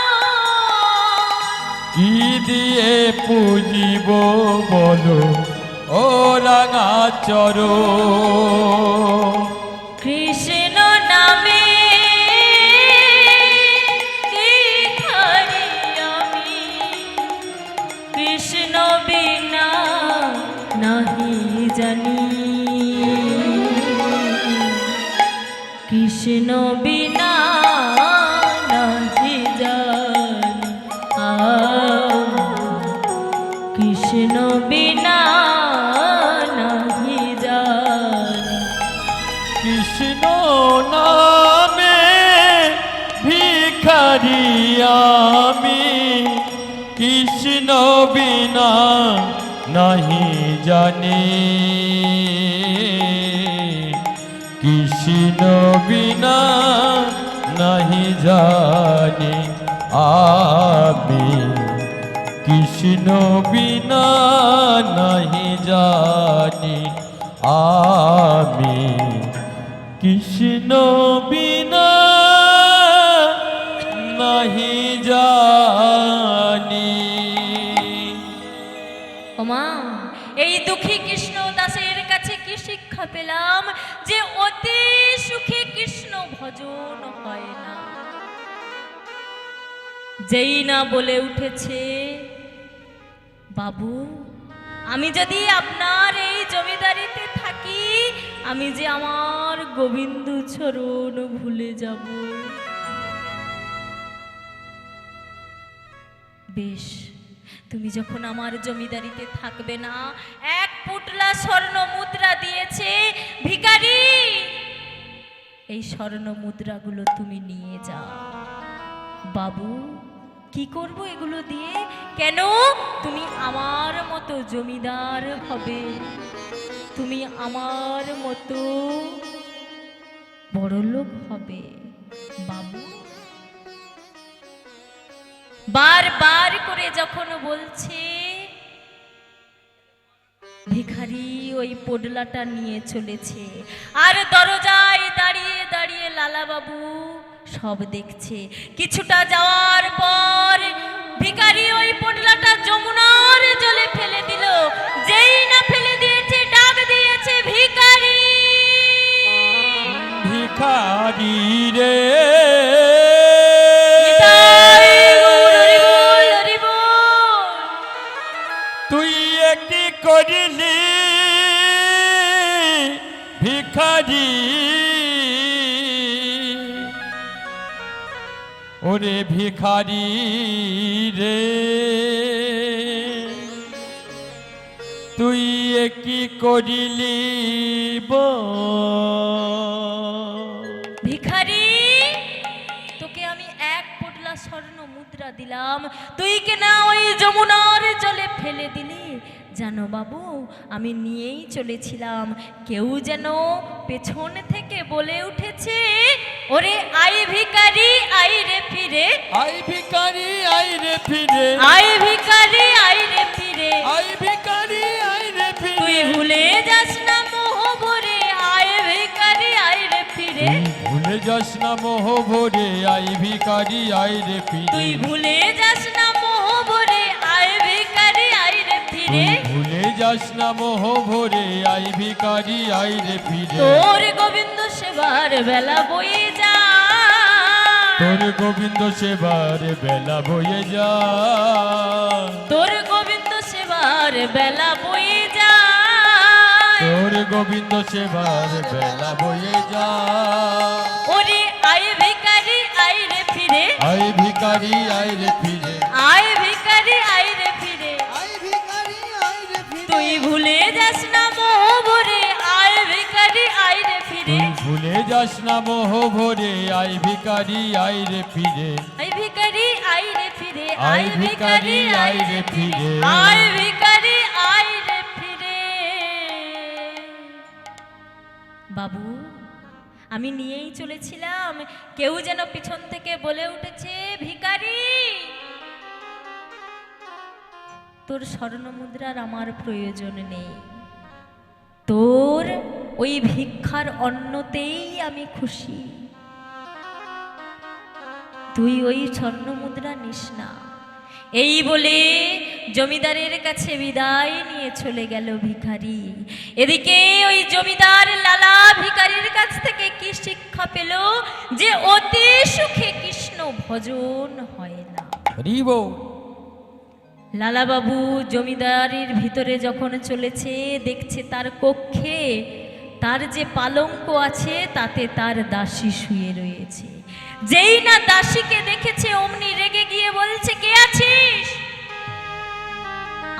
কি দিয়ে পুজিব বলো ও রাঙা চরণ কৃষ্ণ নামে ভিখারি আমি কৃষ্ণ বিনা নাহি জানি কৃষ্ণ বিনা নাহি জানি কৃষ্ণ বিনা নাহি জানি কৃষ্ণ নামে ভিখারি আমি কৃষ্ণ বিনা নাহি জানি কৃষ্ণ বিনা নাহি জানি আমি কৃষ্ণ বিনা নাহি জানি আমি কৃষ্ণ বিনা নাহি জানি। ওমা এই দুঃখী কৃষ্ণ দাসের কাছে কি শিক্ষা পেলাম যে অতি সুখে কৃষ্ণ ভজন হয় না। যেই না বলে উঠেছে, বাবু আমি যদি আপনার এই জমিদারিতে থাকি আমি যে আমার গোবিন্দ চরণ ভুলে যাব। বেশ, তুমি যখন আমার জমিদারিতে থাকবে না, এক পুটলা স্বর্ণ মুদ্রা দিয়েছে ভিখারি, এই স্বর্ণ মুদ্রাগুলো তুমি নিয়ে যাও। বাবু কি করব এগুলো দিয়ে? কেন? তুমি আমার মতো জমিদার হবে, তুমি আমার মতো বড়লোক হবে। বাবু বারবার করে যখন বলছে, ভিখারি ওই পোডলাটা নিয়ে চলেছে, আর দরজায় দাঁড়িয়ে দাঁড়িয়ে লালা বাবু সব দেখছে। কিছুটা যাওয়ার পর ভিখারি ওই পোডলাটা যমুনার জলে ফেলে দিল। যেই না ফেলে দিয়েছে, ডাক দিয়েছে, ভিখারি ভিখারি রে, নিতাই গৌর হরি বল। ওরে ভিখারি রে, তুই এ কি করিলি ভিখারি, তোকে আমি এক পোটলা স্বর্ণ মুদ্রা দিলাম, তুই কেনা ওই যমুনার জলে ফেলে দিলি। জানো বাবু, আমি নিয়েই চলেছিলাম, কেউ যেন পেছন থেকে বলে উঠেছে, ওরে আই ভিখারি আই রে ফিরে, আই ভিখারি আই রে ফিরে, আই ভিখারি আই রে ফিরে, আই ভিখারি আই রে ফিরে, তুই ভুলে যাস না মোহ ভরে, আই ভিখারি আই রে ফিরে, ভুলে যাস না মোহ ভরে, আই ভিখারি আই রে ফিরে, তুই ভুলে যাস না মোহ ভরে, আই ভিখারি আই রে ফিরে, ভুলে যাস না মোহ ভরে, আই ভিখারি আই রে ফিরে, তোর গোবিন্দ সেবার বেলা বয়ে যা, তোর গোবিন্দ সেবার বেলা বয়ে যা, তোর গোবিন্দ সেবার বেলা বয়ে যা, তোর গোবিন্দ সেবার বেলা বয়ে যা, ওরে আই ভিখারি আই রে ফিরে, আই ভিখারি আই রে ফিরে, আই ভিখারি আই রে ফিরে, আই ভিখারি আই রে ফিরে, তুই ভুলে যাস না মোহ ভরে, আই ভিখারি আই রে ফিরে, তুই ভুলে যাস না মোহ ভরে, আই ভিখারি আই রে ফিরে, আই ভিখারি আই রে ফিরে, আই ভিখারি আই রে ফিরে, আই ভিখারি আই রে ফিরে। বাবু, আমি নিয়েই চলেছিলাম, কেউ যেন পিছন থেকে বলে উঠেছে, ভিখারি, তোর স্বর্ণ মুদ্রার আমার প্রয়োজন নেই, তোর ওই ভিক্ষার অন্নতেই আমি খুশি, তুই ওই স্বর্ণ মুদ্রা নিস না। এই বলে জমিদারের কাছে বিদায় নিয়ে চলে গেল ভিখারি। এদিকে ওই জমিদার লালা ভিখারির কাছ থেকে কি শিক্ষা পেল, যে অতি সুখে কৃষ্ণ ভজন হয় না। হরিব লালা বাবু জমিদারের ভিতরে যখন চলেছে, দেখছে তার কক্ষে তার যে পালঙ্ক আছে তাতে তার দাসী শুয়ে রয়েছে। যেই না দাসীকে দেখেছে, অমনি রেগে গিয়ে বলছে, কে আছিস?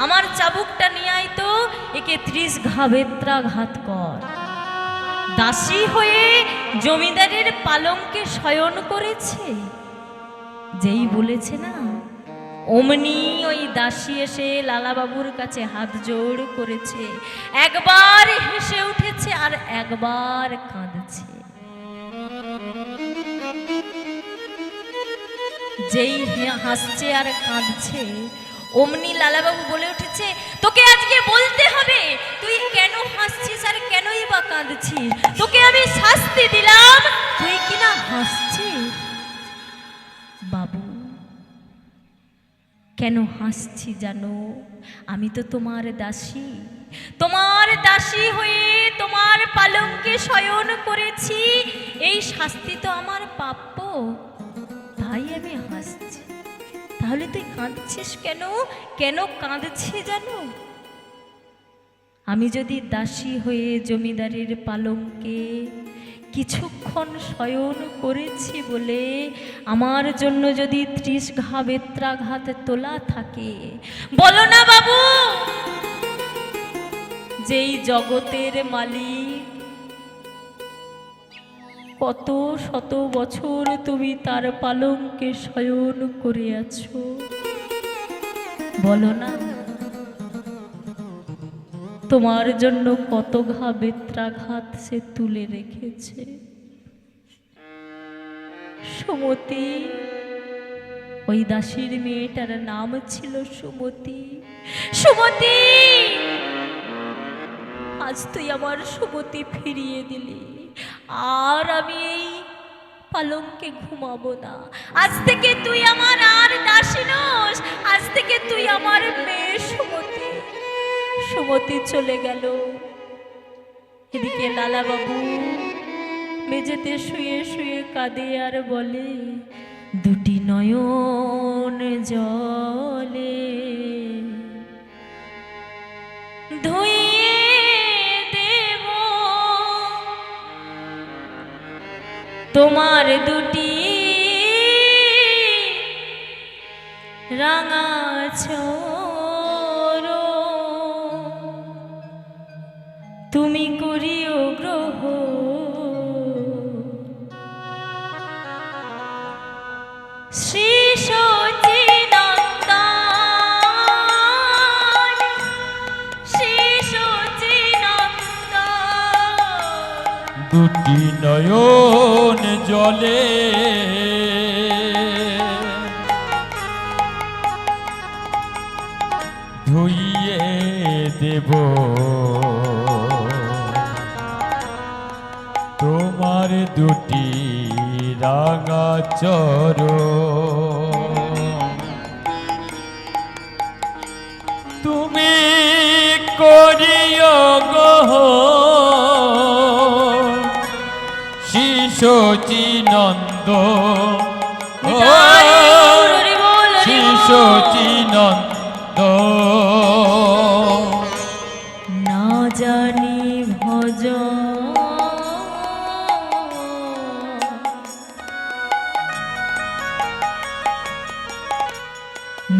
আমার চাবুকটা নিয়ে আয় তো, একে 30 ঘা বেত্রাঘাত কর। দাসী হয়ে জমিদারের পালঙ্কে শয়ন করেছে। যেই বলেছে না, অমনি ওই দাসী এসে লালাবাবুর কাছে হাত জোড় করেছে, একবার হেসে উঠেছে আর একবার কাঁদছে। যেই হাসছে আর কাঁদছে, অমনি লালাবাবু বলে উঠেছে, তোকে আজকে বলতে হবে তুই কেন হাসছিস আর কেনই বা কাঁদছিস। তোকে আমি শাস্তি দিলাম, তুই কিনা হাসছিস। বাবু, কেন হাসছি জানো? আমি তো তোমার দাসী, তোমার দাসী হয়ে তোমার পালঙ্কে শয়ন করেছি, এই শাস্তি তো আমার প্রাপ্য, তাই আমি হাসছি। তাহলে তুই কাঁদছিস কেন? কেন কাঁদছি জানো? আমি যদি দাসী হয়ে জমিদারের পালঙ্কে কিছুক্ষণ শয়ন করেছি বলে আমার জন্য যদি 30 ঘা বেত্রাঘাত তোলা থাকে, বলো না বাবু, যেই জগতের মালিক, কত শত বছর তুমি তার পালঙ্কে শয়ন করে আছো, বলো না তোমার জন্য কত ঘা বেত্রাঘাত সে তুলে রেখেছে। সুমতি, ওই দাসীর মেয়েটার নাম ছিল সুমতি। সুমতি, আজ তুই আমার সুমতি ফিরিয়ে দিলি, আর আমি এই পালঙ্কে ঘুমাবো না। আজ থেকে তুই আমার আর দাসী নস, আজ থেকে তুই আমার মেয়ে সুমতি। সুমতি চলে গেল। এদিকে লালা বাবু মেঝেতে শুয়ে শুয়ে কাঁদে আর বলে, দুটি নয়ন জলে ধুইয়ে দেব তোমার দুটি রাঙা চর তুমি করিও গ্রহ শ্রী সচিনন্দন শ্রী সচিনন্দন দুটি নয়ন জলে ধুইয়ে দেব তোমার দুটি রাঙা চরণ তুমি করিও গো শিশোচিনন্দ শিশোচিনন্দ না জানি ভজ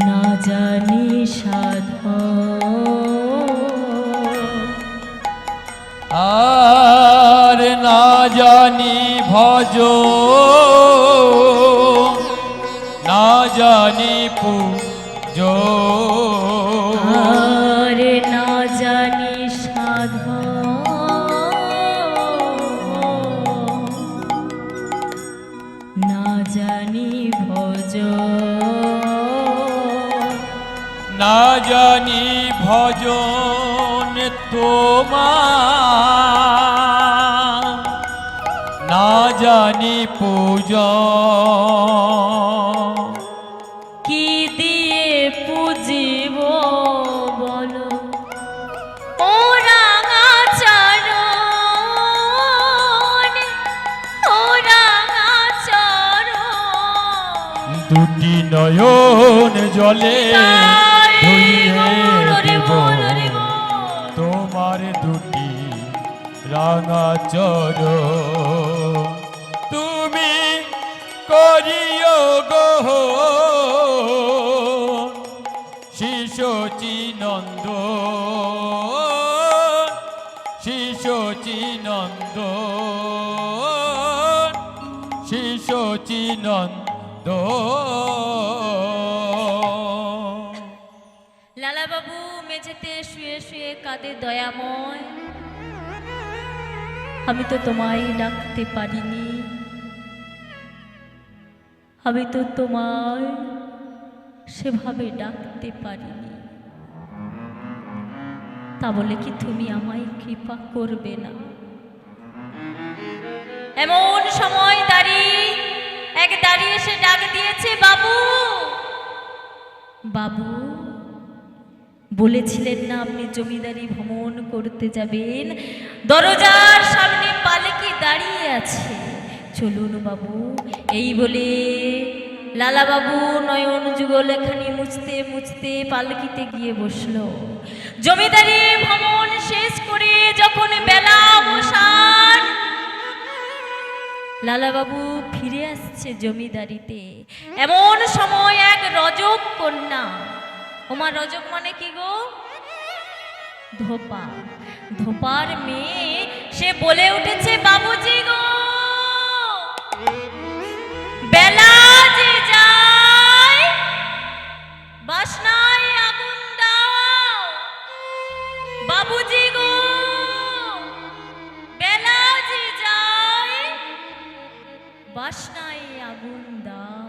না জানি সাধ আর না জানি ভজ না জানি পূজ আর না জানি সাধ না জানি ভজ না জানি ভজন তোমার না জানি পূজা কি দিয়ে পুজিব বলো ও রাঙা চরণ ও রাঙা চরণ দুটি নয়ন জলে ধুইয়ে দেব তোমার দুটি রাঙা চর তুমি করিও গো শিশোচিনন্দ শিশোচিনন্দ শিশোচিনন্দ লালাবাবু মেঝেতে শুয়ে শুয়ে কাঁদে দয়াময় আমি তো তোমায় ডাকতে পারিনি আমি তো তোমায় সেভাবে ডাকতে পারিনি তা বলে কি তুমি আমায় কৃপা করবে না এমন সময় দাঁড়িয়ে এসে ডাক দিয়েছে বাবু বাবু বলেছিলেন না আপনি জমিদারি ভ্রমণ করতে যাবেন দরজার সামনে পালকি দাঁড়িয়ে আছে চলুন বাবু এই বলে লালা বাবু নয়ন যুগল এখানে মুছতে মুছতে পালকিতে গিয়ে বসলো জমিদারি ভ্রমণ শেষ করে যখন বেলা অবসান লালাবাবু ফিরে আসছে জমিদারিতে এমন সময় এক রজক কন্যা ওমা রজক মানে কি গো ধোপা ধোপার মেয়ে সে বলে উঠেছে বাবুজি গো বেলা যে যায় বাসনায় আগুন দাও বাবুজি গো বেলা যে যায় বাসনায় আগুন দাও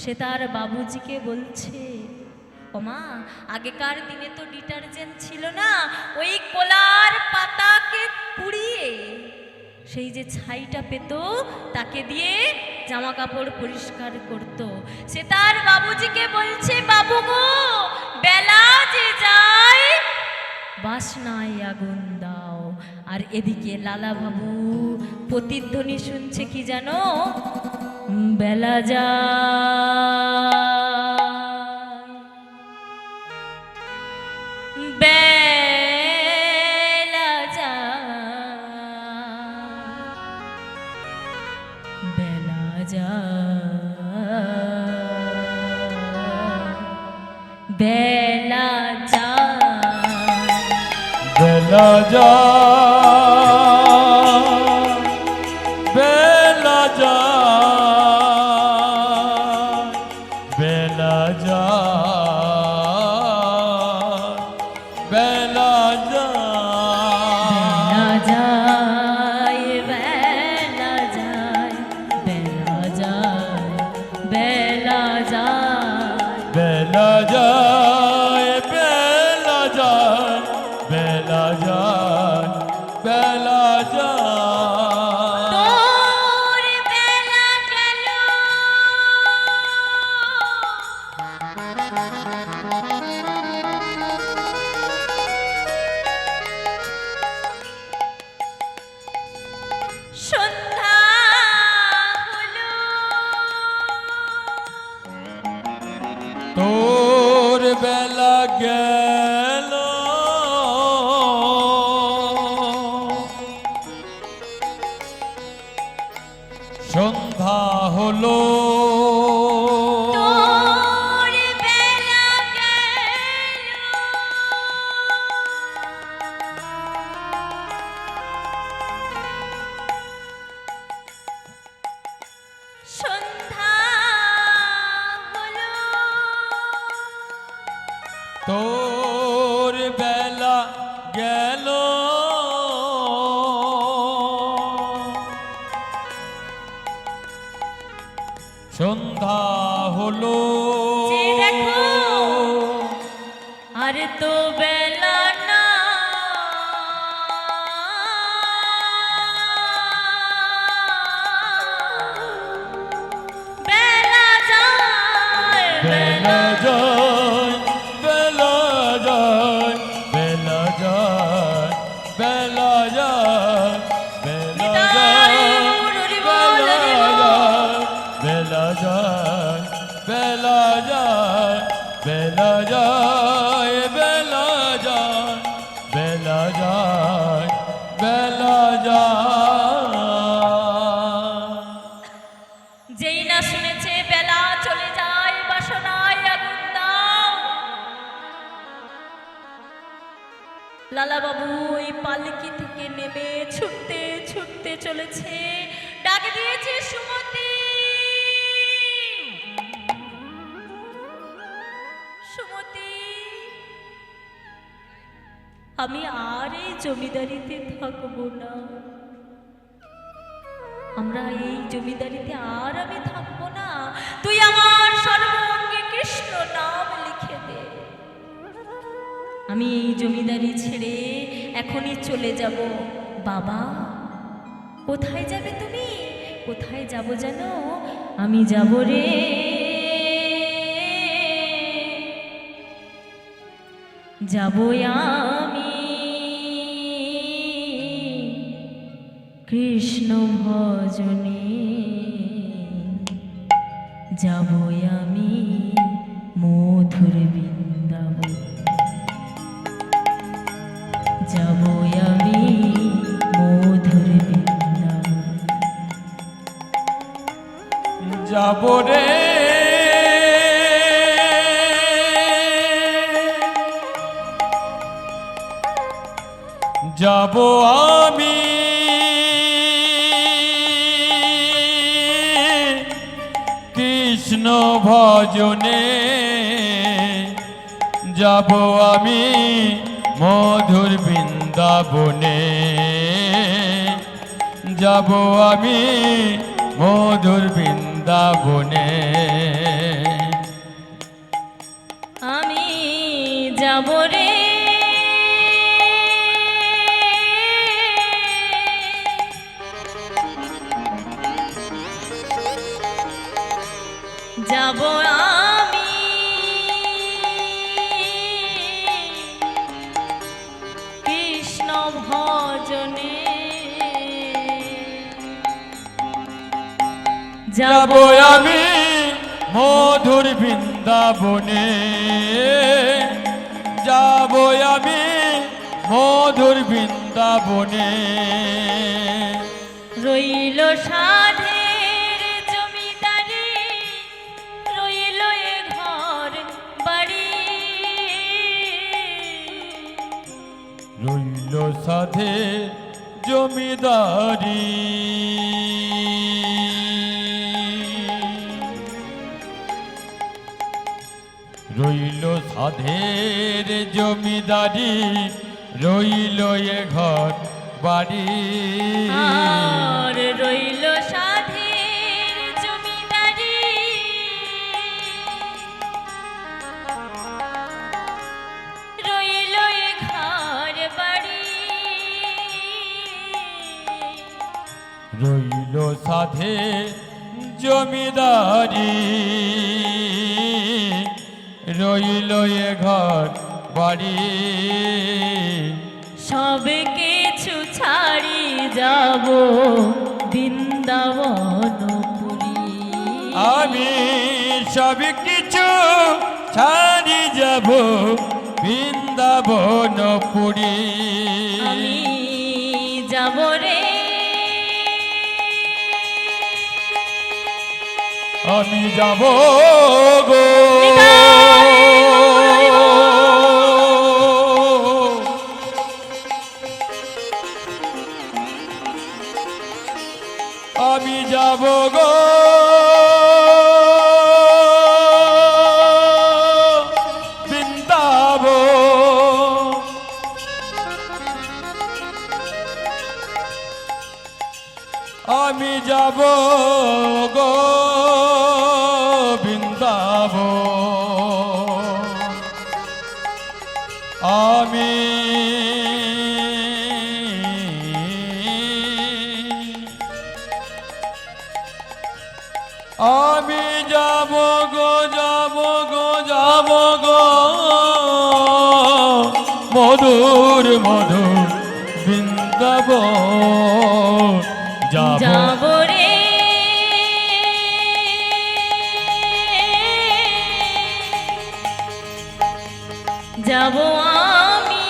সে তার বাবুজিকে বলছে ওমা আগেকার দিনে তো ডিটারজেন্ট ছিল না ওই কলার পাতাকে পুড়িয়ে সেই যে ছাইটা পেত তাকে দিয়ে জামা কাপড় পরিষ্কার করত সে তার বাবুজিকে বলছে বাবু গো বেলা যে যায় বাসনায় আগুন দাও আর এদিকে লালা বাবু প্রতিধ্বনি শুনছে কি জানো বেলা যায় বেলা যায় বেলা যায় বেলা যায় বেলা যায় বেলা যায় বেলা যায় বেলা যায় বেলা যায় বেলা যায় বেলা যায় বেলা যায় বেলা যায় বেলা যায় বেলা যায় তোর বেলা গেল সন্ধ্যা হলো তোর বেলা গেল সন্ধ্যা হলো তোর বেলা গেল সন্ধ্যা হলো তোর বেলা গেল সন্ধ্যা হলো যে দেখো আর তো বেলা না বেলা যায় বেলা যায় বেলা যায় বেলা যায় বেলা যায় বেলা যায় বেলা যায় বেলা যায় বেলা যায় বেলা যায় বেলা যায় বেলা যায় যেই না শুনেছে বেলা চলে যায় বাসনায় আগুন দাও লালা বাবু ওই পালকি থেকে নেমে ছুটতে ছুটতে চলেছে ডাক দিয়েছে সুমতি সুমতি আমি আর এই জমিদারিতে থাকবো না আমরা এই জমিদারিতে আর আমি থাকবো না তুই আমার সর্বাঙ্গে কৃষ্ণ নাম লিখে দে আমি এই জমিদারি ছেড়ে এখনই চলে যাব বাবা কোথায় যাবে তুমি কোথায় যাব জানো আমি যাব রে যাব আমি কৃষ্ণ ভজনে যাব আমি মধুর বৃন্দাবন যাব আমি মধুর বৃন্দাবন যাব রে যাব আমি কৃষ্ণ ভজনে যাব আমি মধুর বৃন্দাবনে যাব আমি মধুর বৃন্দাবনে আমি যাব রে যাব আমি কৃষ্ণ ভজনে যাব আমি মধুর বৃন্দাবনে যাব আমি মধুর বৃন্দাবনে রইল সাধের জমিদারি রইল এ ঘর বাড়ি সাধে জমিদারি রইল সাধের জমিদারি রইল এ ঘর বাড়ি আর রইল সাধের জমিদারি রইল এ ঘর বাড়ি রইল সাধে জমিদারি রইল এ ঘর বাড়ি সব কিছু ছাড়ি যাব বৃন্দাবনপুরী আমি সব কিছু ছাড়ি যাব বৃন্দাবনপুরী আমি যাব রে আমি যাব গো আমি যাব গো বৃন্দাবন আমি যাব গো বৃন্দাবন আমি আমি যাব গো যাব গো যাব গো মধুর মধুর বৃন্দাবন যাব যাব রে যাব আমি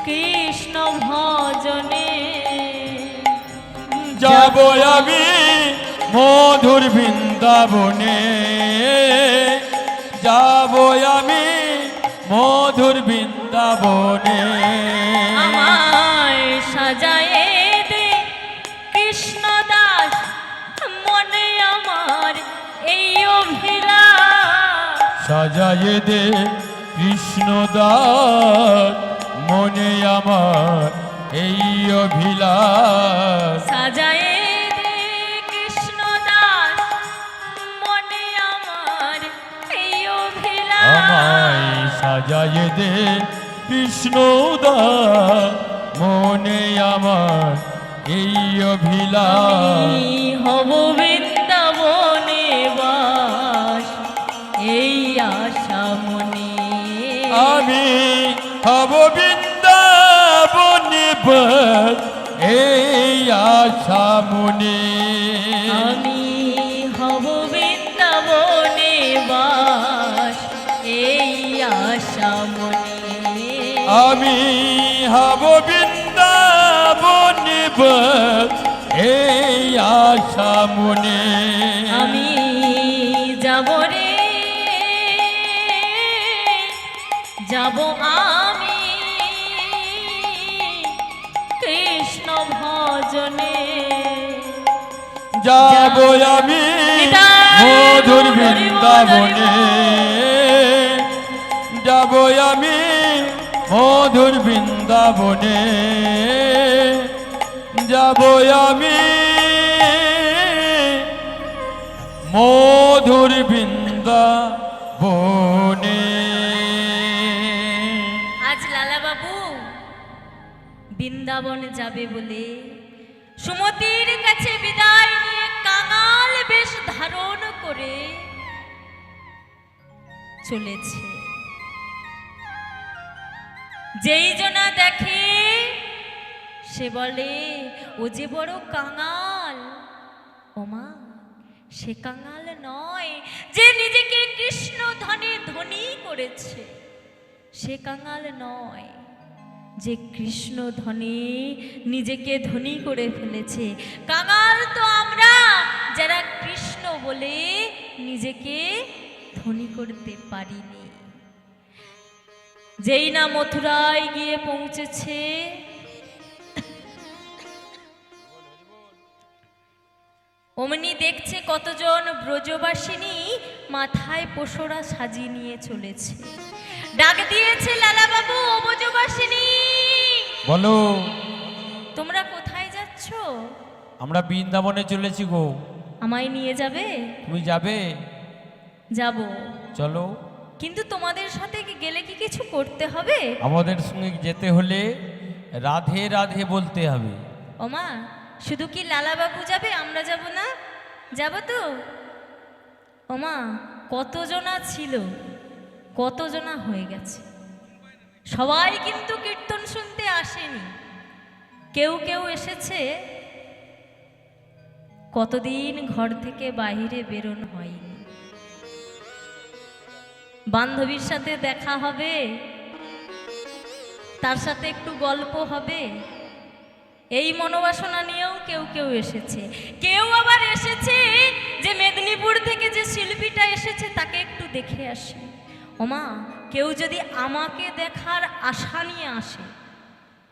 কৃষ্ণ ভজনে যাব আমি মধুর বৃন্দাবনে যাব আমি মধুর বৃন্দাবনে আমায় সাজায়ে দে কৃষ্ণ দাস মনে আমার এই অভিলাষ সাজায়ে দে কৃষ্ণ দাস মনে আমার এই অভিলাষ সাজায়ে দে কৃষ্ণ দাস মনে আমার এই অভিলাষ আমায় সাজায়ে দে কৃষ্ণ দাস মনে আমার এই অভিলাষ আমি হব বৃন্দাবনে বাস এই আশা মনে আমি হব বৃন্দাবনে বাস এই আশা মনে আমি হব বৃন্দাবনে বাস এই আশা মনে আমি হব বৃন্দাবনে বাস এই আশা মনে আমি যাব রে যাব আমি কৃষ্ণ ভজনে যাব আমি মধুর বৃন্দাবনে যাব আমি মধুর বৃন্দাবনে যাব আমি মধুর বৃন্দাবনে আজ লালা বাবু বৃন্দাবনে যাবে বলে সুমতির কাছে বিদায় নিয়ে কাঙাল বেশ ধারণ করে চলেছে যেই জনা দেখে সে বলে ও যে বড় কাঙাল ওমা সে কাঙাল নয় যে নিজেকে কৃষ্ণ ধনে ধনী করেছে সে কাঙাল নয় যে কৃষ্ণ ধনে নিজেকে ধনী করে ফেলেছে কাঙাল তো আমরা যারা কৃষ্ণ বলে নিজেকে ধনী করতে পারিনি যেই না মথুরায় গিয়ে পৌঁছেছে, অমনি দেখছে কতজন ব্রজবাসিনী মাথায় পোশরা সাজিয়ে নিয়ে চলেছে। ডাক দিয়েছে লালা বাবু, ও ব্রজবাসিনী, বলো। তোমরা কোথায় যাচ্ছ? আমরা বৃন্দাবনে চলেছি গো। আমায় নিয়ে যাবে? তুমি যাবে? যাব। চলো। কিন্তু তোমাদের সাথে গেলে কি কিছু করতে হবে? আমাদের সঙ্গে যেতে হলে রাধে রাধে বলতে হবে। ওমা, শুধু কি লালা বাবু যাবে, আমরা যাব না? যাব তো? ওমা, কতজনা ছিল, কতজনা হয়ে গেছে। সবাই কিন্তু কীর্তন শুনতে আসেনি, কেউ কেউ এসেছে কতদিন ঘর থেকে বাইরে বেরোনো হয়নি, বান্ধবীর সাথে দেখা হবে, তার সাথে একটু গল্প হবে, এই মনোবাসনা নিয়েও কেউ কেউ এসেছে। কেউ আবার এসেছে যে মেদিনীপুর থেকে যে শিল্পীটা এসেছে তাকে একটু দেখে আসে। ওমা, কেউ যদি আমাকে দেখার আশা নিয়ে আসে,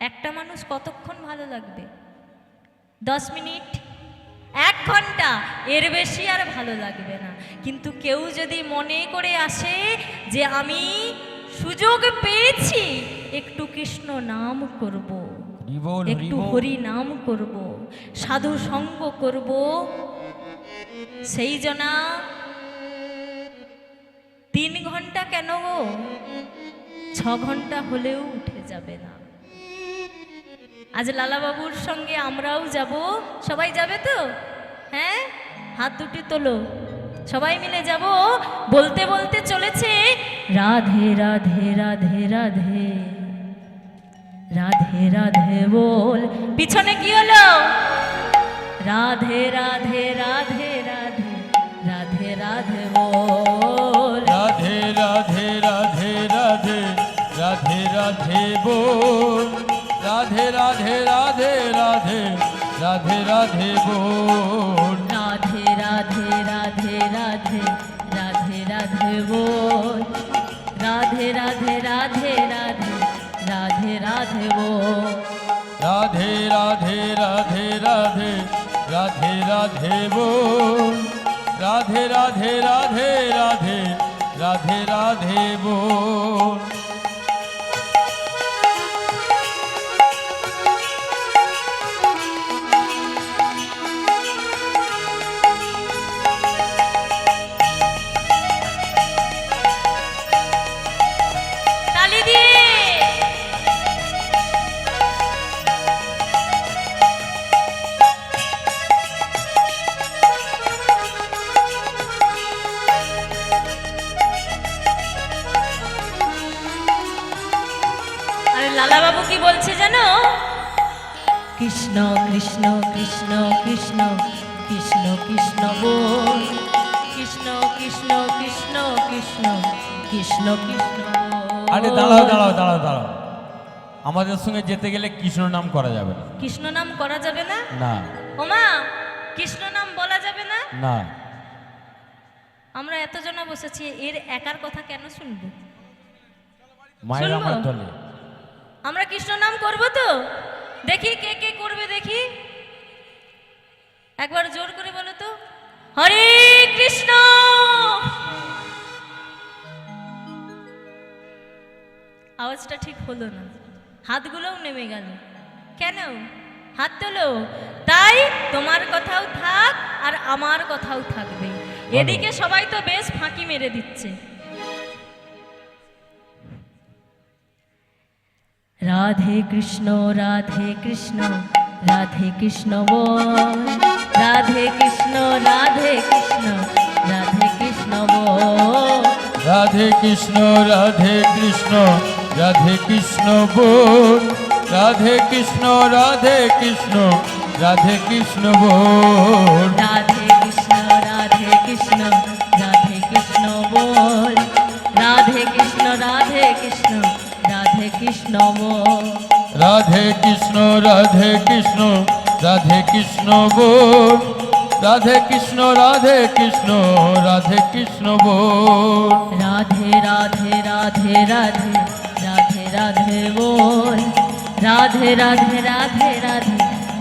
একটা মানুষ কতক্ষণ ভালো লাগবে? 10 মিনিট, 1 ঘন্টা, এর বেশি আর ভালো লাগবে না। কিন্তু কেউ যদি মনে করে আসে যে আমি সুযোগ পেয়েছি একটু কৃষ্ণ নাম করব, একটু হরি নাম করব, সাধু সঙ্গ করব, সেই জনা 3 ঘন্টা কেন গো, 6 ঘন্টা হলেও উঠে যাবে না। আজ লালাবাবুর সঙ্গে আমরাও যাব। সবাই যাবে তো? হ্যাঁ, হাত দুটি তোলো, সবাই মিলে যাব। বলতে বলতে চলেছে রাধে রাধে রাধে রাধে রাধে রাধে বল। পিছনে কি হলো? রাধে রাধে রাধে রাধে রাধে রাধে বল। রাধে রাধে রাধে রাধে রাধে রাধে বল। রাধে রাধে রাধে রাধে রাধে রাধে বল। রাধে রাধে রাধে রাধে রাধে রাধে বল। রাধে রাধে রাধে রাধে রাধে রাধে বল। রাধে রাধে রাধে রাধে রাধে রাধে বল। রাধে রাধে রাধে রাধে রাধে রাধে বল। তালি দিয়ে লালা বাবু কি বলছে জানো? কৃষ্ণ কৃষ্ণ কৃষ্ণ কৃষ্ণ কৃষ্ণ কৃষ্ণ বল। কৃষ্ণ কৃষ্ণ কৃষ্ণ কৃষ্ণ কৃষ্ণ কৃষ্ণ বল। আরে দাঁড়াও দাঁড়াও দাঁড়াও দাঁড়াও, আমাদের সঙ্গে যেতে গেলে কৃষ্ণ নাম করা যাবে না। কৃষ্ণ নাম করা যাবে না? না। ওমা, কৃষ্ণ নাম বলা যাবে না? না। আমরা এতজনা বসেছি, এর একার কথা কেন শুনবো? মায়ের শুনবো? আমার দলে আমরা কৃষ্ণ নাম করব তো? দেখি কে কে করবে, দেখি একবার জোর করে বলো তো, হরে কৃষ্ণ। আওয়াজটা ঠিক হলো না, হাতগুলোও নেমে গেল। কেন? হাত তোলো। তাই তোমার কথাও থাক আর আমার কথাও থাকবে। এদিকে সবাই তো বেশ ফাঁকি মেরে দিচ্ছে। রাধে কৃষ্ণ রাধে কৃষ্ণ রাধে কৃষ্ণ বল। রাধে কৃষ্ণ রাধে কৃষ্ণ রাধে কৃষ্ণ বল। রাধে কৃষ্ণ রাধে কৃষ্ণ রাধে কৃষ্ণ বল। রাধে কৃষ্ণ রাধে কৃষ্ণ রাধে কৃষ্ণ বল। রাধে কৃষ্ণ রাধে কৃষ্ণ রাধে কৃষ্ণ বল। রাধে কৃষ্ণ রাধে কৃষ্ণ রাধে কৃষ্ণ বল। রাধে কৃষ্ণ রাধে কৃষ্ণ রাধে কৃষ্ণ বল। রাধে কৃষ্ণ রাধে কৃষ্ণ রাধে কৃষ্ণ বল। রাধে রাধে রাধে রাধে রাধে রাধে बोल राधे राधे राधे राधे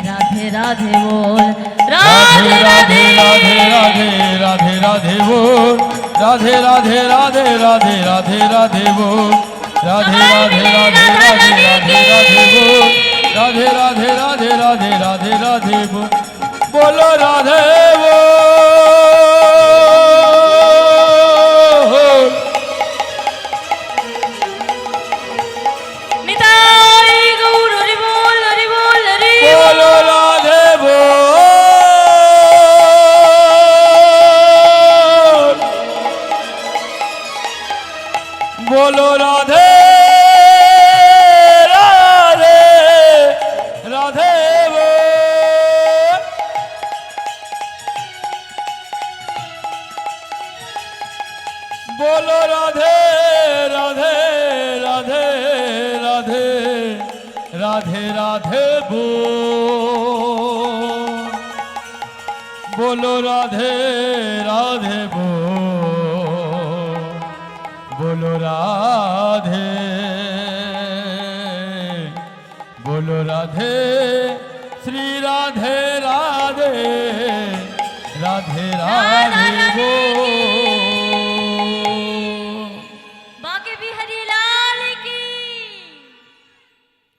राधे राधे बोल राधे राधे राधे राधे राधे राधे बोल राधे राधे राधे राधे राधे राधे बोल राधे राधे राधे राधे राधे राधे बोल राधे राधे राधे राधे राधे राधे बोल बोलो राधे बोल निताई गौर हरि बोल हरि बोल हरि बोलो राधे बोल बोलो राधे राधे राधे बोल बोलो राधे राधे राधे राधे राधे राधे बोल बोलो राधे राधे बोल बोलो राधे बोलो राधे श्री राधे राधे राधे राधे बोल